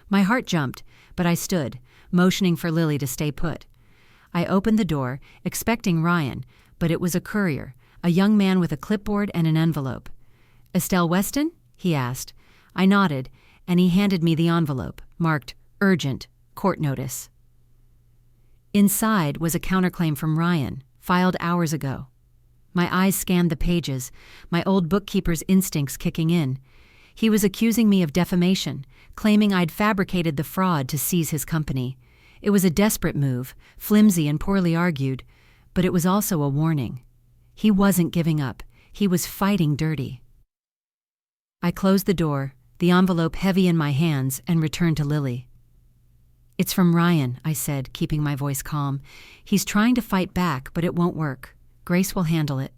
My heart jumped, but I stood, motioning for Lily to stay put. I opened the door, expecting Ryan, but it was a courier, a young man with a clipboard and an envelope. "Estelle Weston?" he asked. I nodded, and he handed me the envelope, marked Urgent, Court Notice. Inside was a counterclaim from Ryan, filed hours ago. My eyes scanned the pages, my old bookkeeper's instincts kicking in. He was accusing me of defamation, claiming I'd fabricated the fraud to seize his company. It was a desperate move, flimsy and poorly argued, but it was also a warning. He wasn't giving up. He was fighting dirty. I closed the door, the envelope heavy in my hands, and returned to Lily. "It's from Ryan," I said, keeping my voice calm. "He's trying to fight back, but it won't work. Grace will handle it."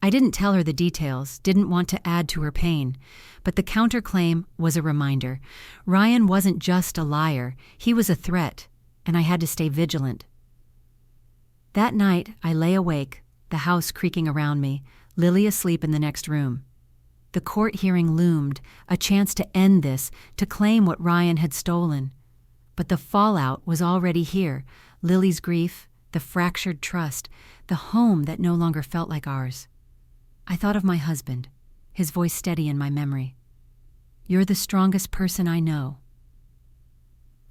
I didn't tell her the details, didn't want to add to her pain, but the counterclaim was a reminder. Ryan wasn't just a liar, he was a threat, and I had to stay vigilant. That night, I lay awake, the house creaking around me, Lily asleep in the next room. The court hearing loomed, a chance to end this, to claim what Ryan had stolen. But the fallout was already here, Lily's grief, the fractured trust, the home that no longer felt like ours. I thought of my husband, his voice steady in my memory. "You're the strongest person I know."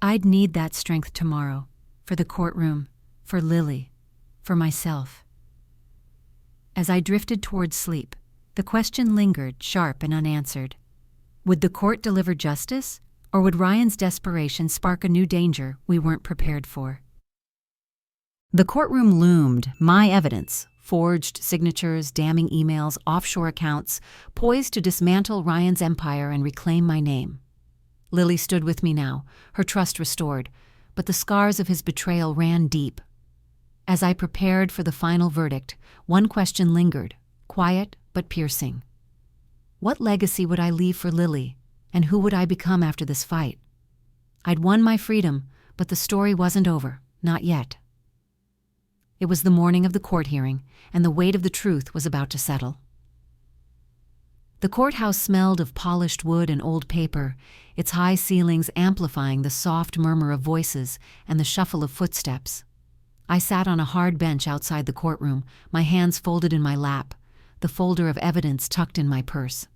I'd need that strength tomorrow, for the courtroom, for Lily, for myself. As I drifted towards sleep, the question lingered, sharp and unanswered. Would the court deliver justice, or would Ryan's desperation spark a new danger we weren't prepared for? The courtroom loomed, my evidence. Forged signatures, damning emails, offshore accounts, poised to dismantle Ryan's empire and reclaim my name. Lily stood with me now, her trust restored, but the scars of his betrayal ran deep. As I prepared for the final verdict, one question lingered, quiet but piercing. What legacy would I leave for Lily, and who would I become after this fight? I'd won my freedom, but the story wasn't over, not yet. It was the morning of the court hearing, and the weight of the truth was about to settle. The courthouse smelled of polished wood and old paper, its high ceilings amplifying the soft murmur of voices and the shuffle of footsteps. I sat on a hard bench outside the courtroom, my hands folded in my lap, the folder of evidence tucked in my purse.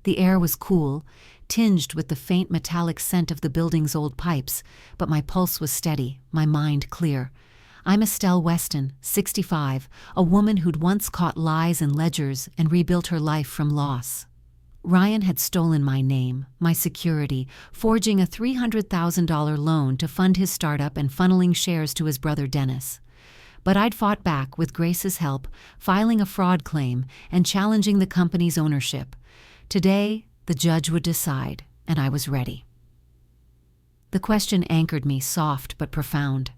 The air was cool, tinged with the faint metallic scent of the building's old pipes, but my pulse was steady, my mind clear. I'm Estelle Weston, 65, a woman who'd once caught lies in ledgers and rebuilt her life from loss. Ryan had stolen my name, my security, forging a $300,000 loan to fund his startup and funneling shares to his brother Dennis. But I'd fought back with Grace's help, filing a fraud claim and challenging the company's ownership. Today, the judge would decide, and I was ready. The question anchored me, soft but profound.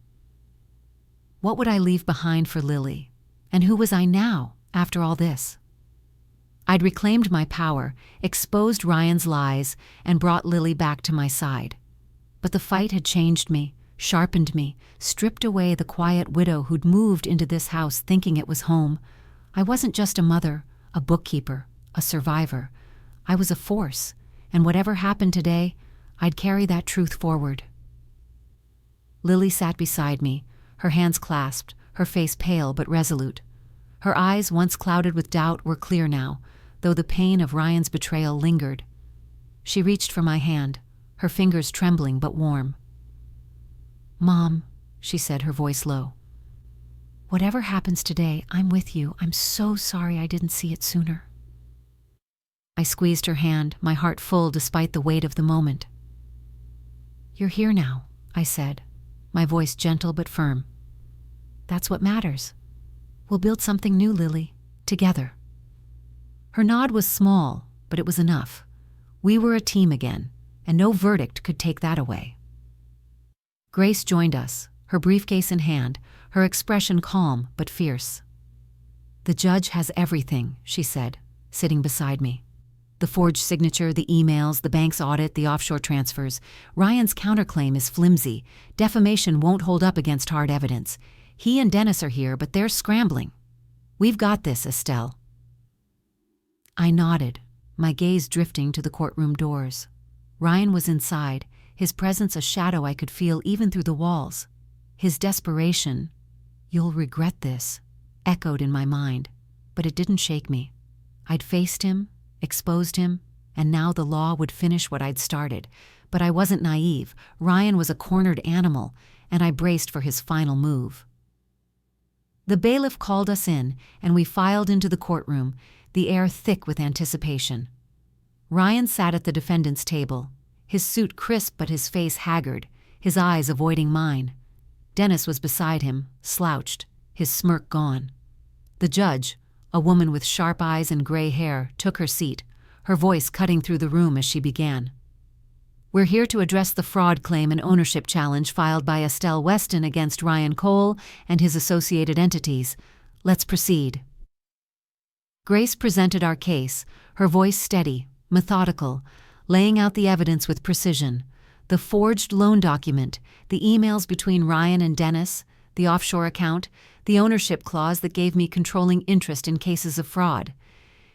What would I leave behind for Lily? And who was I now, after all this? I'd reclaimed my power, exposed Ryan's lies, and brought Lily back to my side. But the fight had changed me, sharpened me, stripped away the quiet widow who'd moved into this house thinking it was home. I wasn't just a mother, a bookkeeper, a survivor. I was a force, and whatever happened today, I'd carry that truth forward. Lily sat beside me, her hands clasped, her face pale but resolute. Her eyes, once clouded with doubt, were clear now, though the pain of Ryan's betrayal lingered. She reached for my hand, her fingers trembling but warm. "Mom," she said, her voice low. "Whatever happens today, I'm with you. I'm so sorry I didn't see it sooner." I squeezed her hand, my heart full despite the weight of the moment. "You're here now," I said, my voice gentle but firm. "That's what matters. We'll build something new, Lily, together." Her nod was small, but it was enough. We were a team again, and no verdict could take that away. Grace joined us, her briefcase in hand, her expression calm but fierce. "The judge has everything," she said, sitting beside me. "The forged signature, the emails, the bank's audit, the offshore transfers. Ryan's counterclaim is flimsy. Defamation won't hold up against hard evidence. He and Dennis are here, but they're scrambling. We've got this, Estelle." I nodded, my gaze drifting to the courtroom doors. Ryan was inside, his presence a shadow I could feel even through the walls. His desperation, "You'll regret this," echoed in my mind, but it didn't shake me. I'd faced him, exposed him, and now the law would finish what I'd started. But I wasn't naive. Ryan was a cornered animal, and I braced for his final move. The bailiff called us in, and we filed into the courtroom, the air thick with anticipation. Ryan sat at the defendant's table, his suit crisp but his face haggard, his eyes avoiding mine. Dennis was beside him, slouched, his smirk gone. The judge, a woman with sharp eyes and gray hair, took her seat, her voice cutting through the room as she began. "We're here to address the fraud claim and ownership challenge filed by Estelle Weston against Ryan Cole and his associated entities. Let's proceed." Grace presented our case, her voice steady, methodical, laying out the evidence with precision. The forged loan document, the emails between Ryan and Dennis, the offshore account, the ownership clause that gave me controlling interest in cases of fraud.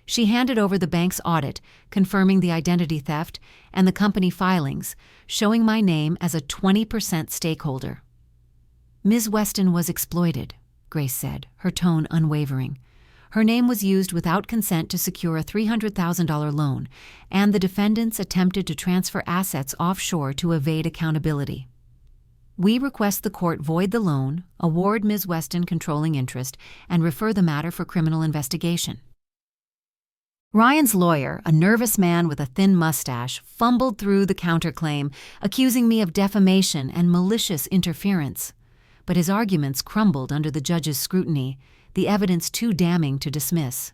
She handed over the bank's audit, confirming the identity theft, and the company filings, showing my name as a 20% stakeholder. "Ms. Weston was exploited," Grace said, her tone unwavering. "Her name was used without consent to secure a $300,000 loan, and the defendants attempted to transfer assets offshore to evade accountability. We request the court void the loan, award Ms. Weston controlling interest, and refer the matter for criminal investigation." Ryan's lawyer, a nervous man with a thin mustache, fumbled through the counterclaim, accusing me of defamation and malicious interference. But his arguments crumbled under the judge's scrutiny, the evidence too damning to dismiss.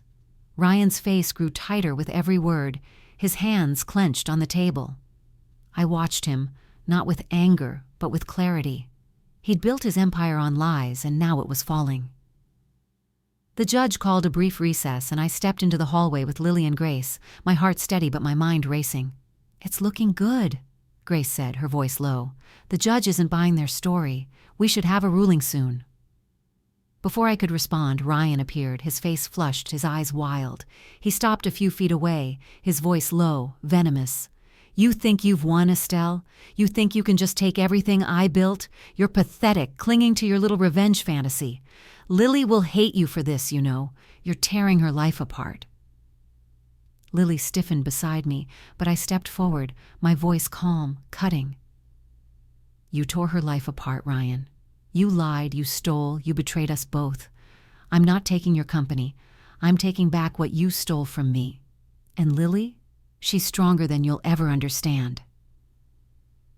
Ryan's face grew tighter with every word, his hands clenched on the table. I watched him, not with anger, but with clarity. He'd built his empire on lies, and now it was falling. The judge called a brief recess, and I stepped into the hallway with Lily and Grace, my heart steady but my mind racing. "It's looking good," Grace said, her voice low. "The judge isn't buying their story. We should have a ruling soon." Before I could respond, Ryan appeared, his face flushed, his eyes wild. He stopped a few feet away, his voice low, venomous. "You think you've won, Estelle? You think you can just take everything I built? You're pathetic, clinging to your little revenge fantasy. Lily will hate you for this, you know. You're tearing her life apart." Lily stiffened beside me, but I stepped forward, my voice calm, cutting. "You tore her life apart, Ryan. You lied, you stole, you betrayed us both. I'm not taking your company. I'm taking back what you stole from me. And Lily? She's stronger than you'll ever understand."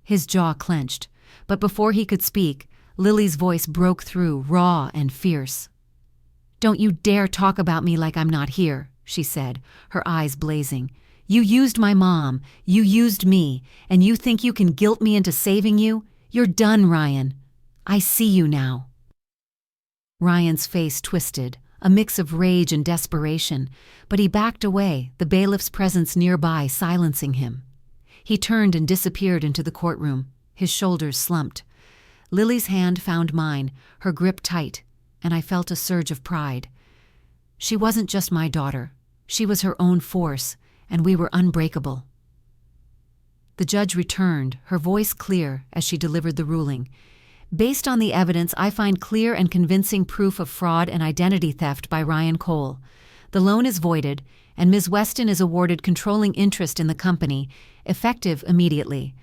His jaw clenched, but before he could speak, Lily's voice broke through, raw and fierce. "Don't you dare talk about me like I'm not here," she said, her eyes blazing. "You used my mom, you used me, and you think you can guilt me into saving you? You're done, Ryan. I see you now." Ryan's face twisted, a mix of rage and desperation, but he backed away, the bailiff's presence nearby silencing him. He turned and disappeared into the courtroom, his shoulders slumped. Lily's hand found mine, her grip tight, and I felt a surge of pride. She wasn't just my daughter. She was her own force, and we were unbreakable. The judge returned, her voice clear as she delivered the ruling. Based on the evidence, I find clear and convincing proof of fraud and identity theft by Ryan Cole. The loan is voided, and Ms. Weston is awarded controlling interest in the company, effective immediately.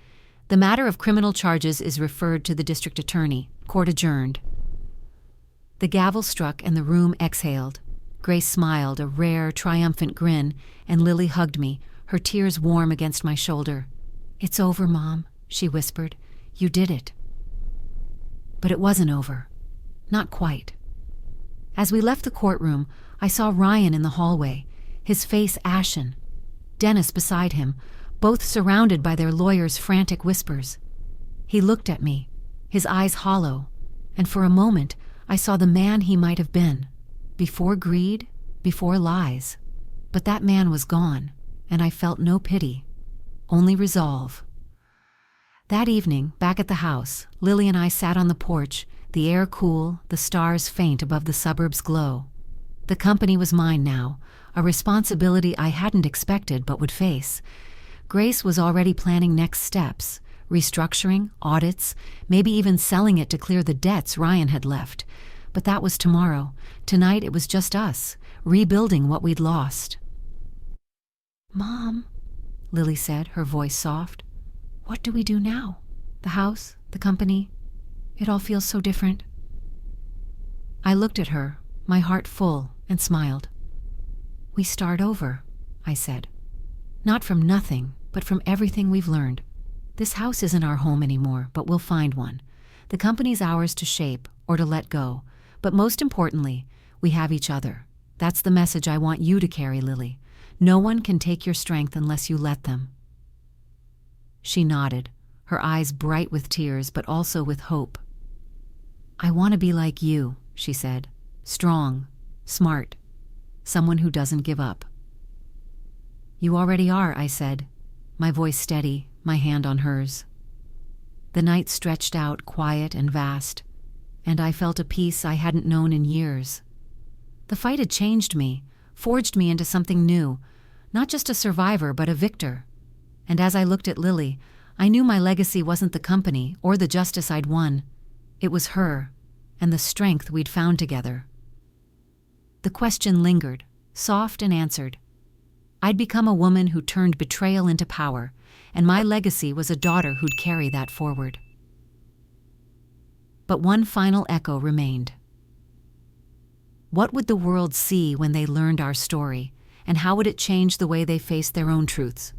The matter of criminal charges is referred to the district attorney. Court adjourned. The gavel struck and the room exhaled. Grace smiled, a rare, triumphant grin, and Lily hugged me, her tears warm against my shoulder. "It's over, Mom," she whispered. "You did it." But it wasn't over. Not quite. As we left the courtroom, I saw Ryan in the hallway, his face ashen. Dennis beside him, both surrounded by their lawyers' frantic whispers. He looked at me, his eyes hollow, and for a moment I saw the man he might have been. Before greed, before lies. But that man was gone, and I felt no pity, only resolve. That evening, back at the house, Lily and I sat on the porch, the air cool, the stars faint above the suburbs' glow. The company was mine now, a responsibility I hadn't expected but would face. Grace was already planning next steps, restructuring, audits, maybe even selling it to clear the debts Ryan had left. But that was tomorrow. Tonight it was just us, rebuilding what we'd lost. "Mom," Lily said, her voice soft, "what do we do now? The house, the company, it all feels so different." I looked at her, my heart full, and smiled. "We start over," I said. "Not from nothing, but from everything we've learned. This house isn't our home anymore, but we'll find one. The company's ours to shape or to let go. But most importantly, we have each other. That's the message I want you to carry, Lily. No one can take your strength unless you let them." She nodded, her eyes bright with tears, but also with hope. "I want to be like you," she said. "Strong, smart, someone who doesn't give up." "You already are," I said, my voice steady, my hand on hers. The night stretched out quiet and vast, and I felt a peace I hadn't known in years. The fight had changed me, forged me into something new, not just a survivor but a victor. And as I looked at Lily, I knew my legacy wasn't the company or the justice I'd won. It was her, and the strength we'd found together. The question lingered, soft and answered. I'd become a woman who turned betrayal into power, and my legacy was a daughter who'd carry that forward. But one final echo remained. What would the world see when they learned our story, and how would it change the way they faced their own truths?